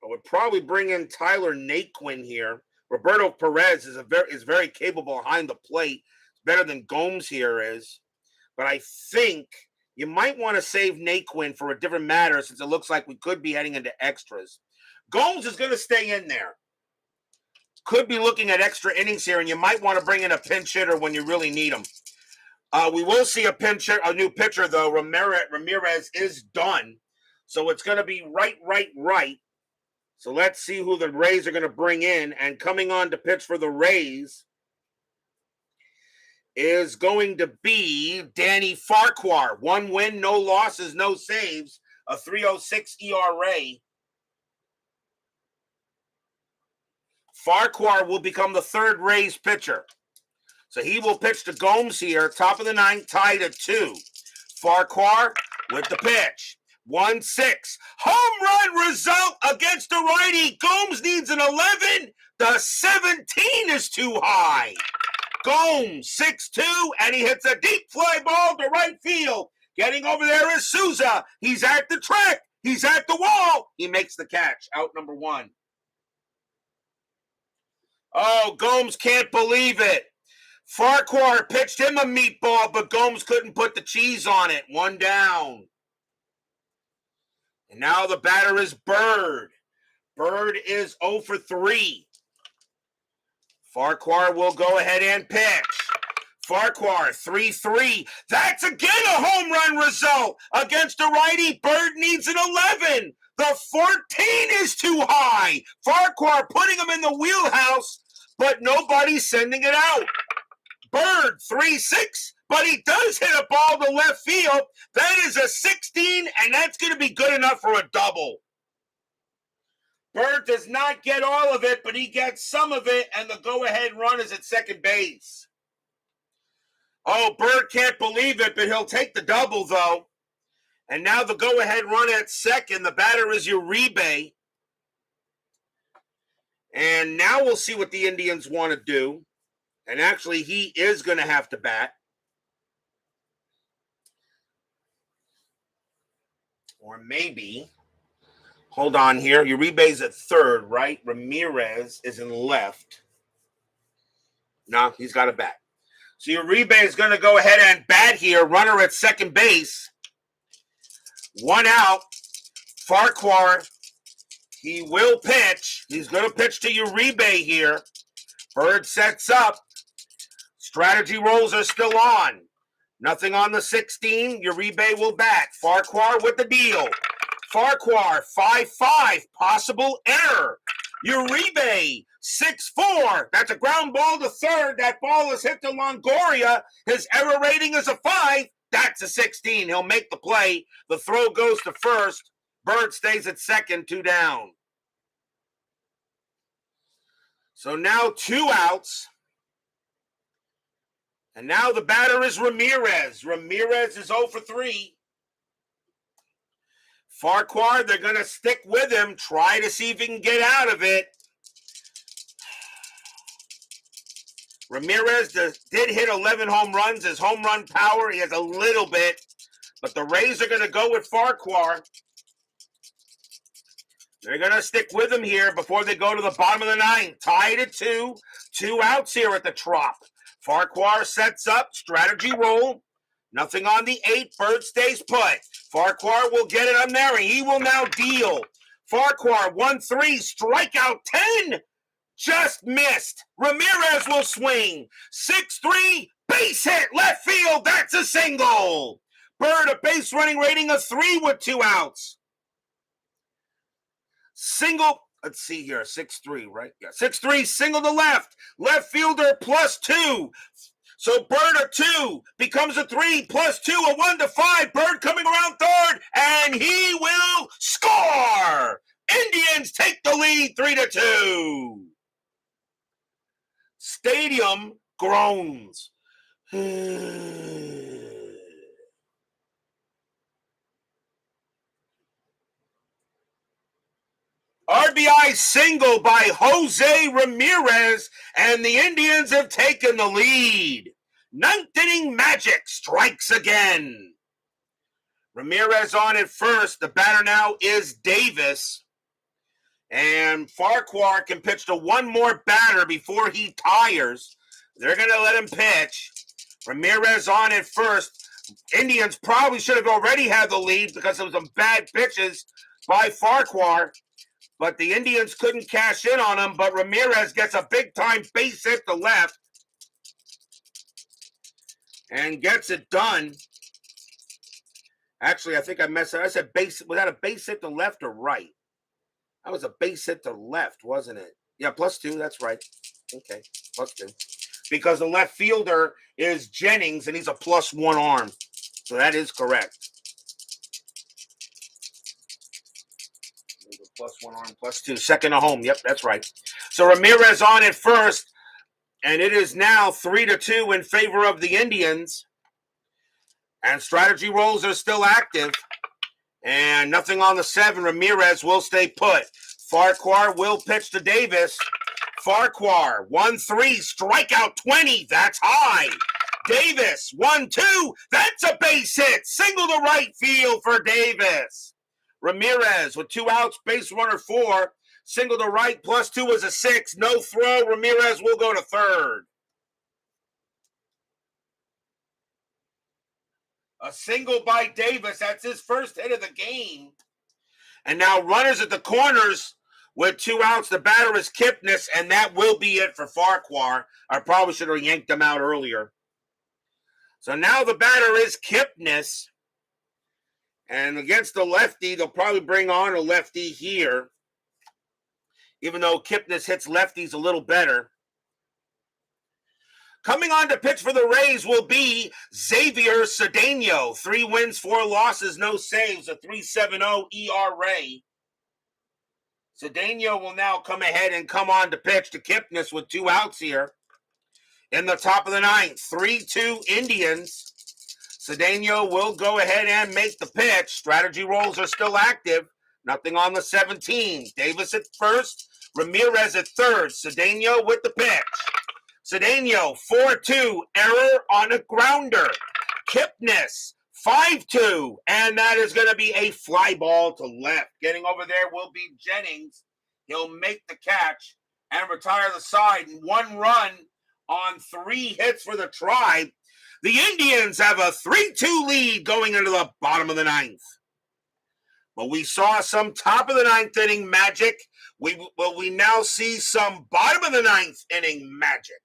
S1: would probably bring in Tyler Naquin here. Roberto Perez is very capable behind the plate. It's better than Gomes here is. But I think you might want to save Naquin for a different matter, since it looks like we could be heading into extras. Gomes is going to stay in there. Could be looking at extra innings here, and you might want to bring in a pinch hitter when you really need him. We will see a new pitcher, though. Ramirez is done. So it's going to be right. So let's see who the Rays are going to bring in. And coming on to pitch for the Rays is going to be Danny Farquhar. 1 win, no losses, no saves. A 3.06 ERA. Farquhar will become the 3rd Rays pitcher. So he will pitch to Gomes here. Top of the 9th, tied at 2. Farquhar with the pitch. 1-6. Home run result against the righty. Gomes needs an 11. The 17 is too high. Gomes, 6-2, and he hits a deep fly ball to right field. Getting over there is Souza. He's at the track. He's at the wall. He makes the catch. Out number 1. Oh, Gomes can't believe it. Farquhar pitched him a meatball, but Gomes couldn't put the cheese on it. 1 down. And now the batter is Bird. Bird is 0 for 3. Farquhar will go ahead and pitch. Farquhar, 3-3. That's again a home run result against a righty. Bird needs an 11. The 14 is too high. Farquhar putting him in the wheelhouse, but nobody's sending it out. Bird, 3-6, but he does hit a ball to left field. That is a 16, and that's going to be good enough for a double. Bird does not get all of it, but he gets some of it, and the go-ahead run is at second base. Oh, Bird can't believe it, but he'll take the double, though. And now the go-ahead run at second. The batter is Uribe. And now we'll see what the Indians want to do. And actually, he is going to have to bat. Or maybe, hold on here. Uribe's at third, right? Ramirez is in left. No, he's got to bat. So Uribe is going to go ahead and bat here. Runner at second base. 1 out. Farquhar, he will pitch. He's going to pitch to Uribe here. Bird sets up. Strategy rolls are still on. Nothing on the 16. Uribe will bat. Farquhar with the deal. Farquhar, 5-5. Possible error. Uribe, 6-4. That's a ground ball to third. That ball is hit to Longoria. His error rating is a 5. That's a 16. He'll make the play. The throw goes to first. Bird stays at second, 2 down. So now 2 outs. And now the batter is Ramirez. Ramirez is 0 for 3. Farquhar, they're going to stick with him, try to see if he can get out of it. Ramirez did hit 11 home runs. His home run power, he has a little bit. But the Rays are going to go with Farquhar. They're going to stick with him here before they go to the bottom of the 9th. Tied at 2. 2 outs here at the Trop. Farquhar sets up. Strategy roll. Nothing on the 8. Bird stays put. Farquhar will get it on there, and he will now deal. Farquhar, 1-3, strikeout 10. Just missed. Ramirez will swing. 6-3, base hit, left field. That's a single. Bird, a base running rating of 3 with 2 outs. Single, let's see here, 6-3, right? Yeah, 6-3, single to left. Left fielder +2. So Bird a 2 becomes a 3 +2, a 1 to 5. Bird coming around third, and he will score. Indians take the lead 3-2. Stadium groans. RBI single by Jose Ramirez, and the Indians have taken the lead. 9th inning magic strikes again. Ramirez on at first. The batter now is Davis. And Farquhar can pitch to one more batter before he tires. They're going to let him pitch. Ramirez on at first. Indians probably should have already had the lead because of some bad pitches by Farquhar. But the Indians couldn't cash in on him. But Ramirez gets a big-time base hit to left. And gets it done. Actually, I think I messed up. I said base. Was that a base hit to left or right? That was a base hit to left, wasn't it? Yeah, +2. That's right. Okay, +2. Because the left fielder is Jennings, and he's a +1 arm. So that is correct. +1 arm, +2. Second to home. Yep, that's right. So Ramirez on at first, and it is now 3-2 in favor of the Indians. And strategy rolls are still active. And nothing on the 7. Ramirez will stay put. Farquhar will pitch to Davis. Farquhar, 1-3, strikeout 20. That's high. Davis, 1-2. That's a base hit. Single to right field for Davis. Ramirez with 2 outs, base runner 4. Single to right, +2 is a 6. No throw. Ramirez will go to third. A single by Davis. That's his first hit of the game. And now runners at the corners with 2 outs. The batter is Kipnis, and that will be it for Farquhar. I probably should have yanked him out earlier. So now the batter is Kipnis. And against the lefty, they'll probably bring on a lefty here, even though Kipnis hits lefties a little better. Coming on to pitch for the Rays will be Xavier Cedeno. 3 wins, 4 losses, no saves, a 3.70 ERA. Cedeno will now come ahead and come on to pitch to Kipnis with 2 outs here. In the top of the 9th, 3-2 Indians. Cedeno will go ahead and make the pitch. Strategy rolls are still active. Nothing on the 17. Davis at first. Ramirez at third. Cedeno with the pitch. Cedeno, 4-2. Error on a grounder. Kipnis, 5-2. And that is going to be a fly ball to left. Getting over there will be Jennings. He'll make the catch and retire the side. 1 run on 3 hits for the Tribe. The Indians have a 3-2 lead going into the bottom of the 9th. But we saw some top of the 9th inning magic. We now see some bottom of the 9th inning magic.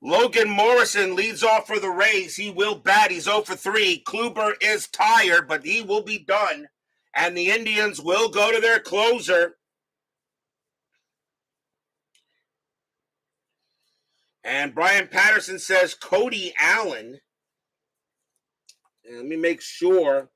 S1: Logan Morrison leads off for the Rays. He will bat. He's 0 for 3. Kluber is tired, but he will be done. And the Indians will go to their closer. And Brian Patterson says Cody Allen. And let me make sure.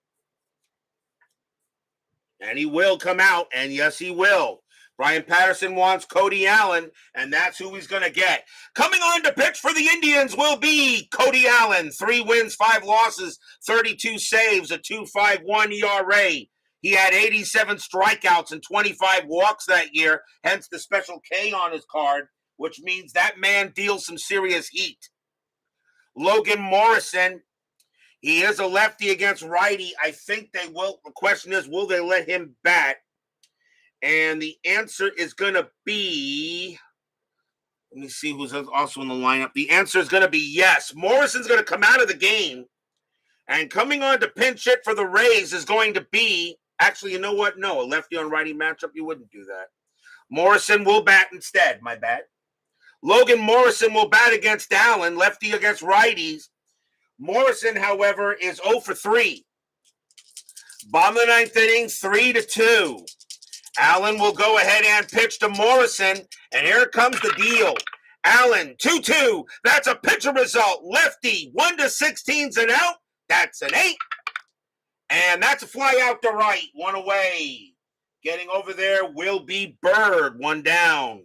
S1: And he will come out. And yes, he will. Brian Patterson wants Cody Allen, and that's who he's going to get. Coming on to pitch for the Indians will be Cody Allen. 3 wins, 5 losses, 32 saves, a 2.51 ERA. He had 87 strikeouts and 25 walks that year, hence the special K on his card, which means that man deals some serious heat. Logan Morrison, he is a lefty against righty. I think they will. The question is, will they let him bat? And the answer is going to be, let me see who's also in the lineup. The answer is going to be yes. Morrison's going to come out of the game. And coming on to pinch hit for the Rays is going to be, actually, you know what? No, a lefty on righty matchup, you wouldn't do that. Morrison will bat instead, my bad. Logan Morrison will bat against Allen, lefty against righties. Morrison, however, is 0 for 3. Bottom of the 9th inning, 3-2. Allen will go ahead and pitch to Morrison, and here comes the deal. Allen, 2-2. That's a pitcher result. Lefty, 1-16's an out. That's an 8. And that's a fly out to right. 1 away. Getting over there will be Bird. 1 down.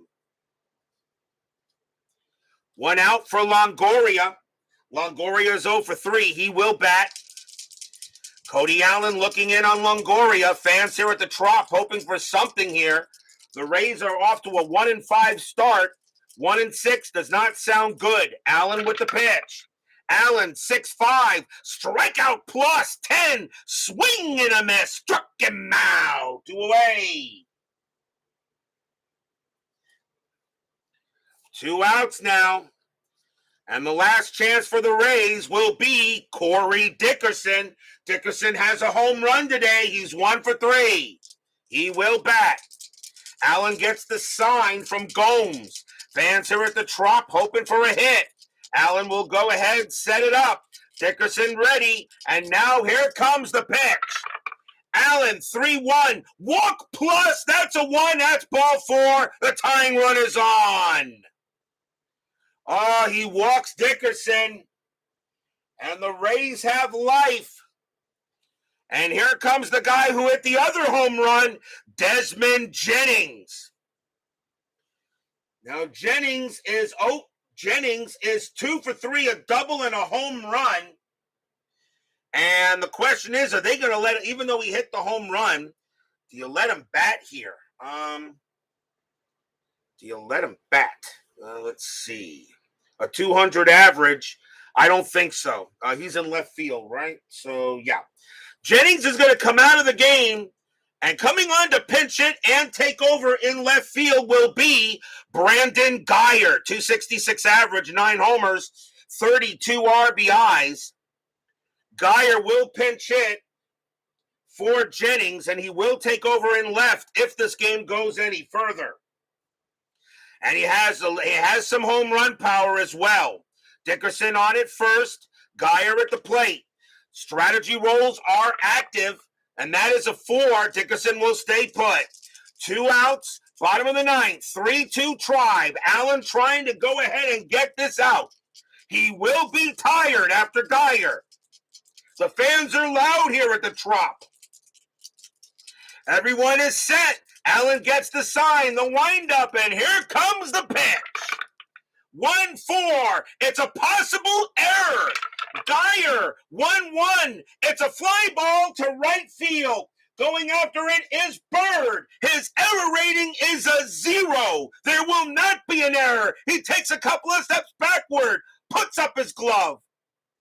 S1: 1 out for Longoria. Longoria is 0 for 3. He will bat. Cody Allen looking in on Longoria. Fans here at the Trop hoping for something here. The Rays are off to a 1-5 start. 1-6 does not sound good. Allen with the pitch. Allen, 6-5. Strikeout plus 10. Swing and a miss. Struck him out. 2 away. 2 outs now. And the last chance for the Rays will be Corey Dickerson. Dickerson has a home run today. He's 1 for 3. He will bat. Allen gets the sign from Gomes. Fans here at the Trop hoping for a hit. Allen will go ahead, set it up. Dickerson ready. And now here comes the pitch. Allen, 3-1. Walk plus. That's a 1. That's ball 4. The tying run is on. Oh, he walks Dickerson, and the Rays have life. And here comes the guy who hit the other home run, Desmond Jennings. Now, Jennings is 2 for 3, a double and a home run. And the question is, are they going to let it, even though he hit the home run, do you let him bat here? Do you let him bat? Let's see. A 200 average? I don't think so. He's in left field, right? So, yeah. Jennings is going to come out of the game, and coming on to pinch it and take over in left field will be Brandon Guyer. 266 average, 9 homers, 32 RBIs. Guyer will pinch hit for Jennings, and he will take over in left if this game goes any further. And he has some home run power as well. Dickerson on it first, Guyer at the plate. Strategy rolls are active, and that is a 4. Dickerson will stay put. 2 outs, bottom of the 9th, 3-2 Tribe. Allen trying to go ahead and get this out. He will be tired after Guyer. The fans are loud here at the Trop. Everyone is set. Allen gets the sign, the windup, and here comes the pitch. 1-4. It's a possible error. Guyer, 1-1. It's a fly ball to right field. Going after it is Bird. His error rating is a 0. There will not be an error. He takes a couple of steps backward, puts up his glove.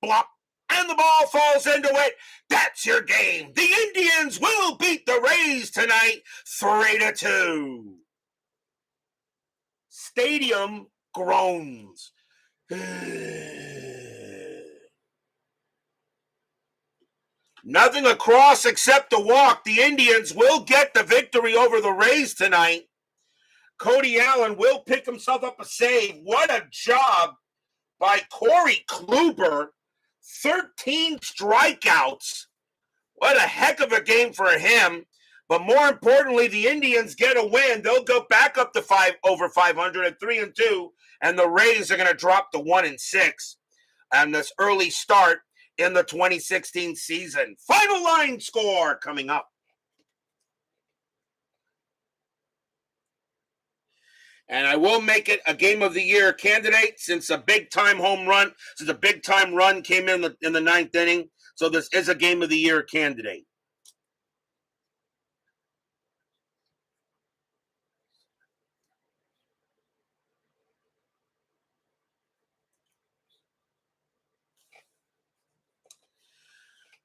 S1: Blop. And the ball falls into it. That's your game. The Indians will beat the Rays tonight, 3-2. Stadium groans. Nothing across except a walk. The Indians will get the victory over the Rays tonight. Cody Allen will pick himself up a save. What a job by Corey Kluber. 13 strikeouts. What a heck of a game for him. But more importantly, the Indians get a win. They'll go back up to over 500 at 3-2, and the Rays are going to drop to 1-6 on this early start in the 2016 season. Final line score coming up. And I will make it a game of the year candidate since a big time run came in the 9th inning. So this is a game of the year candidate.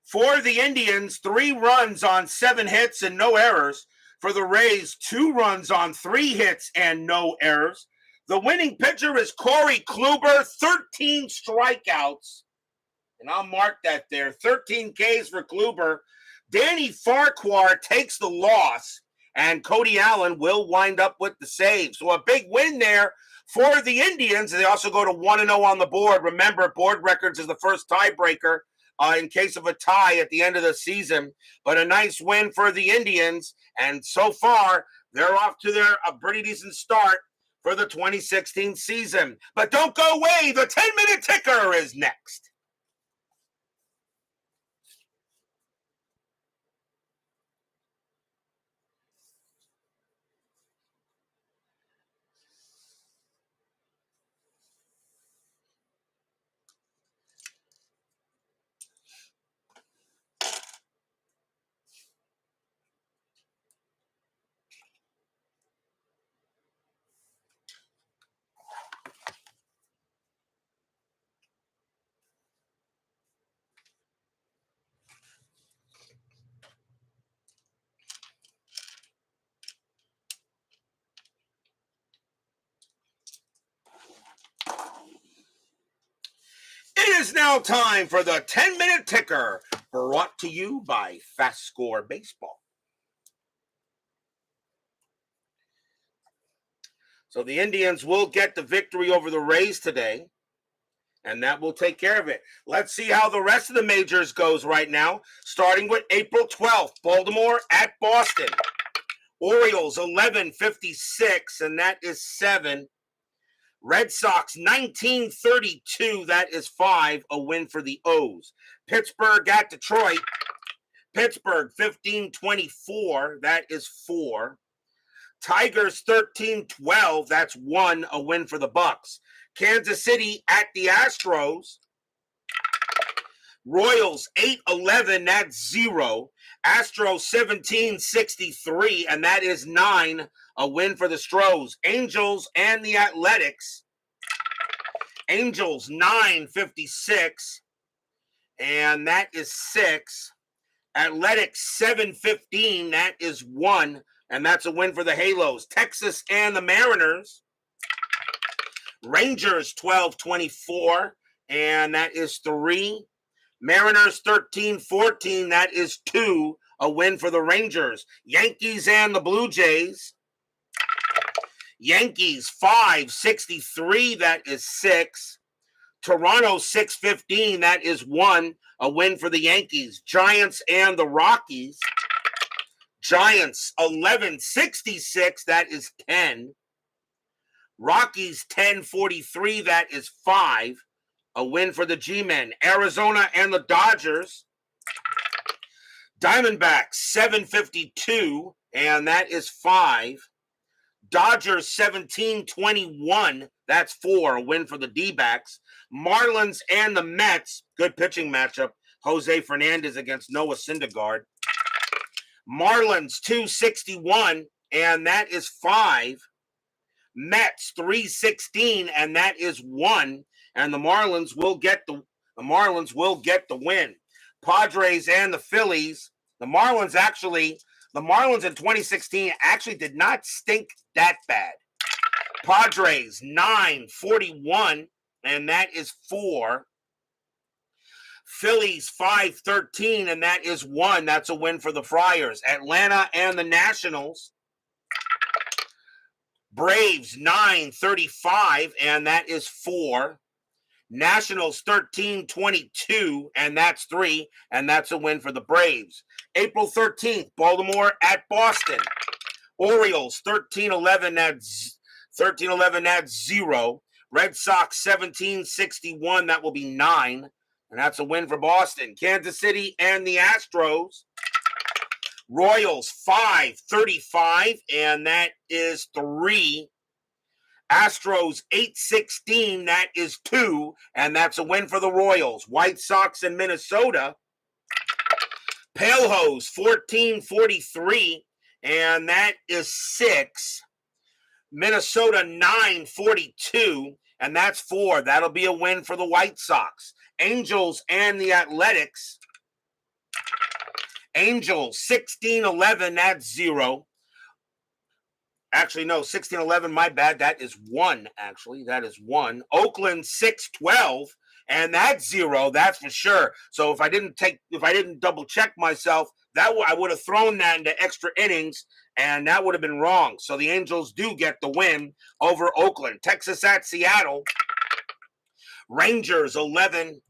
S1: For the Indians, 3 runs on 7 hits and no errors. For the Rays, 2 runs on 3 hits and no errors. The winning pitcher is Corey Kluber, 13 strikeouts. And I'll mark that there. 13 Ks for Kluber. Danny Farquhar takes the loss, and Cody Allen will wind up with the save. So a big win there for the Indians. They also go to 1-0 on the board. Remember, board records is the first tiebreaker in case of a tie at the end of the season. But a nice win for the Indians. And so far, they're off to a pretty decent start for the 2016 season. But don't go away. The 10-minute ticker is next. It is now time for the 10-minute ticker, brought to you by FastScore Baseball. So the Indians will get the victory over the Rays today, and that will take care of it. Let's see how the rest of the majors goes right now, starting with April 12th, Baltimore at Boston. Orioles 11-56, and that is 7. Red Sox 19-32, that is 5, a win for the O's. Pittsburgh at Detroit. Pittsburgh 15-24, that is 4. Tigers 13-12, that's 1, a win for the Bucks. Kansas City at the Astros. Royals 8-11, that's 0. Astros 17-63, and that is 9. A win for the Stros. Angels and the Athletics. Angels 9-56, and that is 6. Athletics 7-15, that is 1, and that's a win for the Halos. Texas and the Mariners. Rangers 12-24, and that is 3. Mariners 13-14, that is 2. A win for the Rangers. Yankees and the Blue Jays. Yankees 5-63, that is 6. Toronto 6-15, that is 1. A win for the Yankees. Giants and the Rockies. Giants 11-66, that is 10. Rockies 10-43, that is 5. A win for the G-Men. Arizona and the Dodgers. Diamondbacks 7-52, and that is 5. Dodgers 17-21, that's 4. A win for the D-backs. Marlins and the Mets, good pitching matchup. Jose Fernandez against Noah Syndergaard. Marlins 261, and that is 5. Mets 316, and that is 1. And the Marlins will get the win. Padres and the Phillies. The Marlins in 2016 actually did not stink that bad. Padres 941, and that is 4. Phillies 513, and that is 1. That's a win for the Friars. Atlanta and the Nationals. Braves 935, and that is 4. Nationals 13-22, and that's 3, and that's a win for the Braves. April 13th, Baltimore at Boston. Orioles 13-11, that's 0. Red Sox 17-61, that will be 9, and that's a win for Boston. Kansas City and the Astros. Royals 5-35, and that is 3. Astros 8-16, that is 2, and that's a win for the Royals. White Sox in Minnesota. Pale Hose 14-43, and that is 6. Minnesota 9-42, and that's 4. That'll be a win for the White Sox. Angels and the Athletics. Angels 16-11, that's 0. Actually, no, 16-11, my bad. That is 1, actually. That is 1. Oakland 6-12, and that's 0, that's for sure. So if I didn't double check myself, I would have thrown that into extra innings, and that would have been wrong. So the Angels do get the win over Oakland. Texas at Seattle. Rangers 11.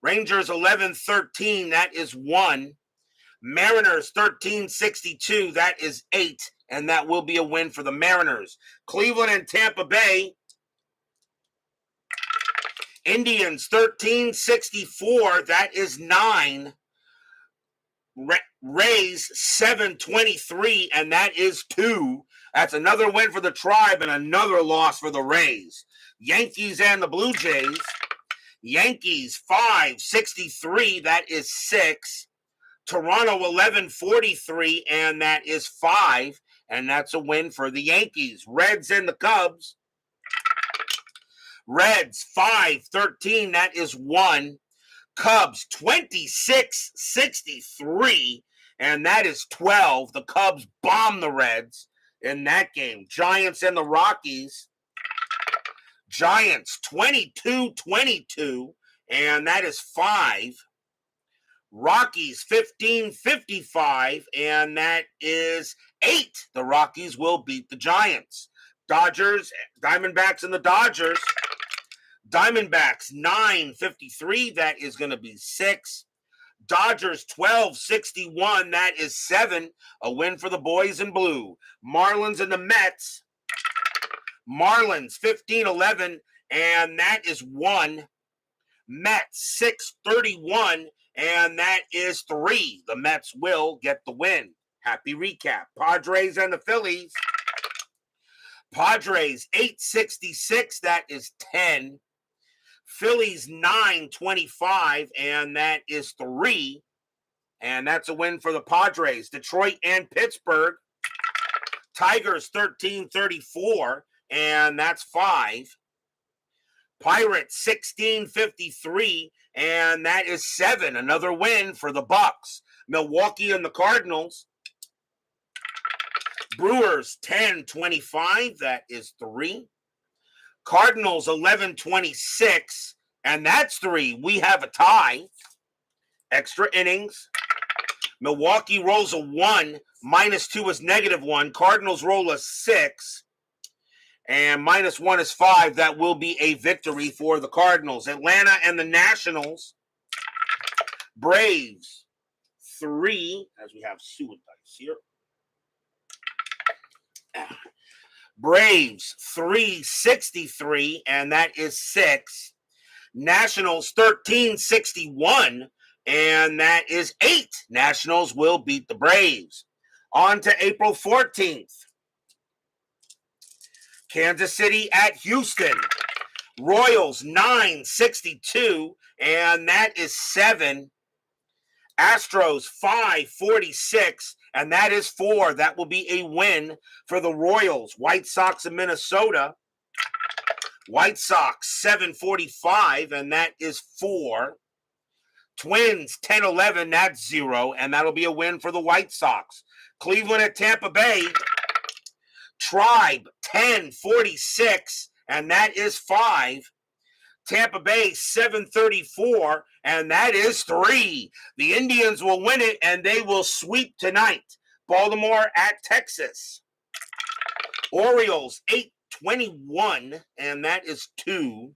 S1: Rangers 11-13, that is 1. Mariners 13-62, that is 8. And that will be a win for the Mariners. Cleveland and Tampa Bay. Indians 13-64, that is 9. Rays 7-23, and that is 2. That's another win for the Tribe and another loss for the Rays. Yankees and the Blue Jays. Yankees 5-63, that is 6. Toronto 11-43, and that is 5. And that's a win for the Yankees. Reds and the Cubs. Reds 5-13, that is 1. Cubs 26-63, and that is 12. The Cubs bombed the Reds in that game. Giants and the Rockies. Giants 22-22, and that is 5. Rockies 15-55, and that is 8. The Rockies will beat the Giants. Diamondbacks and the Dodgers. Diamondbacks 9-53, that is going to be 6. Dodgers 12-61, that is 7. A win for the boys in blue. Marlins and the Mets. Marlins 15-11, and that is 1. Mets 6-31, and that is 3. The Mets will get the win. Happy recap. Padres and the Phillies. Padres 8-66, that is 10. Phillies 925, and that is 3. And that's a win for the Padres. Detroit and Pittsburgh. Tigers 1334, and that's 5. Pirates 1653, and that is 7. Another win for the Bucks. Milwaukee and the Cardinals. Brewers 1025, that is 3. Cardinals 1126, and that's 3. We have a tie. Extra innings. Milwaukee rolls a 1, -2 is -1. Cardinals roll a 6, and -1 is 5. That will be a victory for the Cardinals. Atlanta and the Nationals. Braves 3, as we have Sue and Dice here. Braves 363, and that is 6. Nationals 1361, and that is 8. Nationals will beat the Braves. On to April 14th. Kansas City at Houston. Royals 962, and that is 7. Astros 546, and that is 4. That will be a win for the Royals. White Sox of Minnesota. White Sox 745, and that is 4. Twins 1011, that's 0, and that'll be a win for the White Sox. Cleveland at Tampa Bay. Tribe 1046, and that is 5. Tampa Bay 734, and that is 3. The Indians will win it, and they will sweep tonight. Baltimore at Texas. Orioles 821, and that is 2.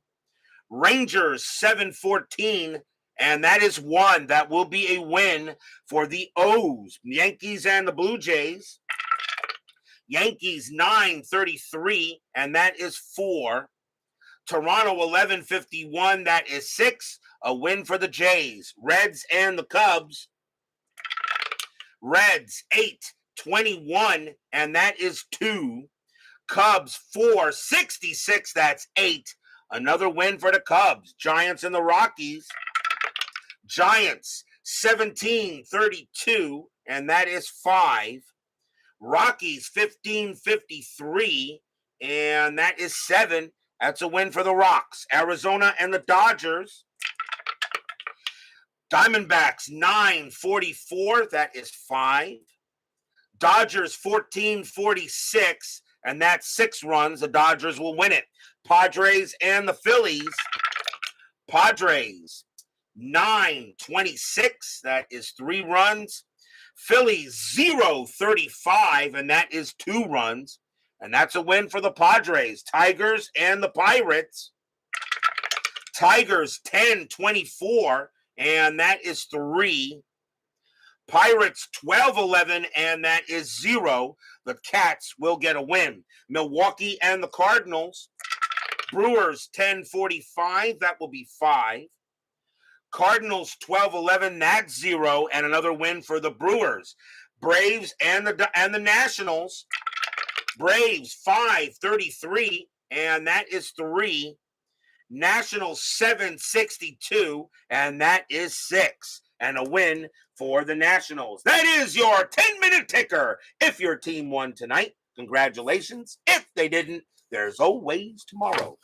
S1: Rangers 714, and that is 1. That will be a win for the O's. Yankees and the Blue Jays. Yankees 933, and that is 4. Toronto 1151, that is 6. A win for the Jays. Reds and the Cubs. Reds 821, and that is 2. Cubs 466, that's 8. Another win for the Cubs. Giants and the Rockies. Giants 1732, and that is 5. Rockies 1553, and that is 7. That's a win for the Rocks. Arizona and the Dodgers. Diamondbacks 944, that is 5. Dodgers 1446, and that's 6 runs. The Dodgers will win it. Padres and the Phillies. Padres 926, that is 3 runs. Phillies 035, and that is 2 runs. And that's a win for the Padres. Tigers and the Pirates. Tigers 1024, and that is 3. Pirates 1211, and that is 0. The Cats will get a win. Milwaukee and the Cardinals. Brewers 1045, that will be 5. Cardinals 1211, that's 0, and another win for the Brewers. Braves and the Nationals. Braves 533, and that is 3. Nationals 762, and that is 6. And a win for the Nationals. That is your 10-minute ticker. If your team won tonight, congratulations. If they didn't, there's always tomorrow.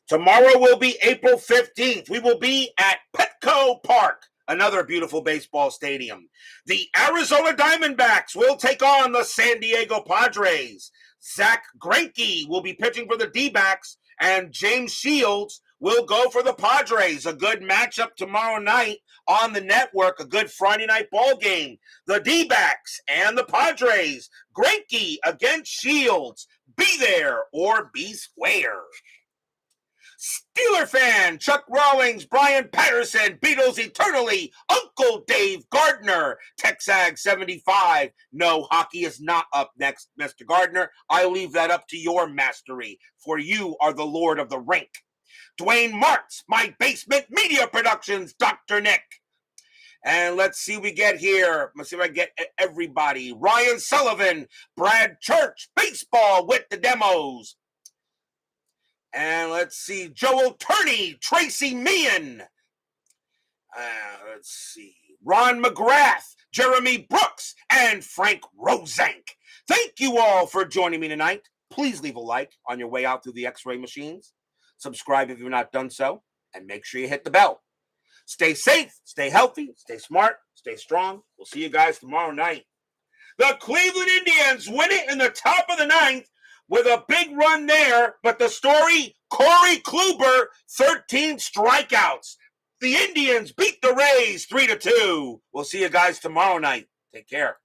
S1: Tomorrow will be April 15th. We will be at Petco Park, another beautiful baseball stadium. The Arizona Diamondbacks will take on the San Diego Padres. Zach Greinke will be pitching for the D-backs, and James Shields will go for the Padres. A good matchup tomorrow night on the network, a good Friday night ball game. The D-backs and the Padres. Greinke against Shields. Be there or be square. Steeler fan, Chuck Rawlings, Brian Patterson, Beatles eternally, Uncle Dave Gardner, Texag 75. No, hockey is not up next, Mr. Gardner. I leave that up to your mastery, for you are the lord of the rink. Dwayne Martz, My Basement Media Productions, Dr. Nick. And let's see what we get here. Let's see if I get everybody. Ryan Sullivan, Brad Church, Baseball with the Demos. And let's see, Joel Turney, Tracy Meehan. Let's see, Ron McGrath, Jeremy Brooks, and Frank Rosenk. Thank you all for joining me tonight. Please leave a like on your way out through the X-ray machines. Subscribe if you've not done so, and make sure you hit the bell. Stay safe, stay healthy, stay smart, stay strong. We'll see you guys tomorrow night. The Cleveland Indians win it in the top of the ninth with a big run there, but the story, Corey Kluber, 13 strikeouts. The Indians beat the Rays 3-2. We'll see you guys tomorrow night. Take care.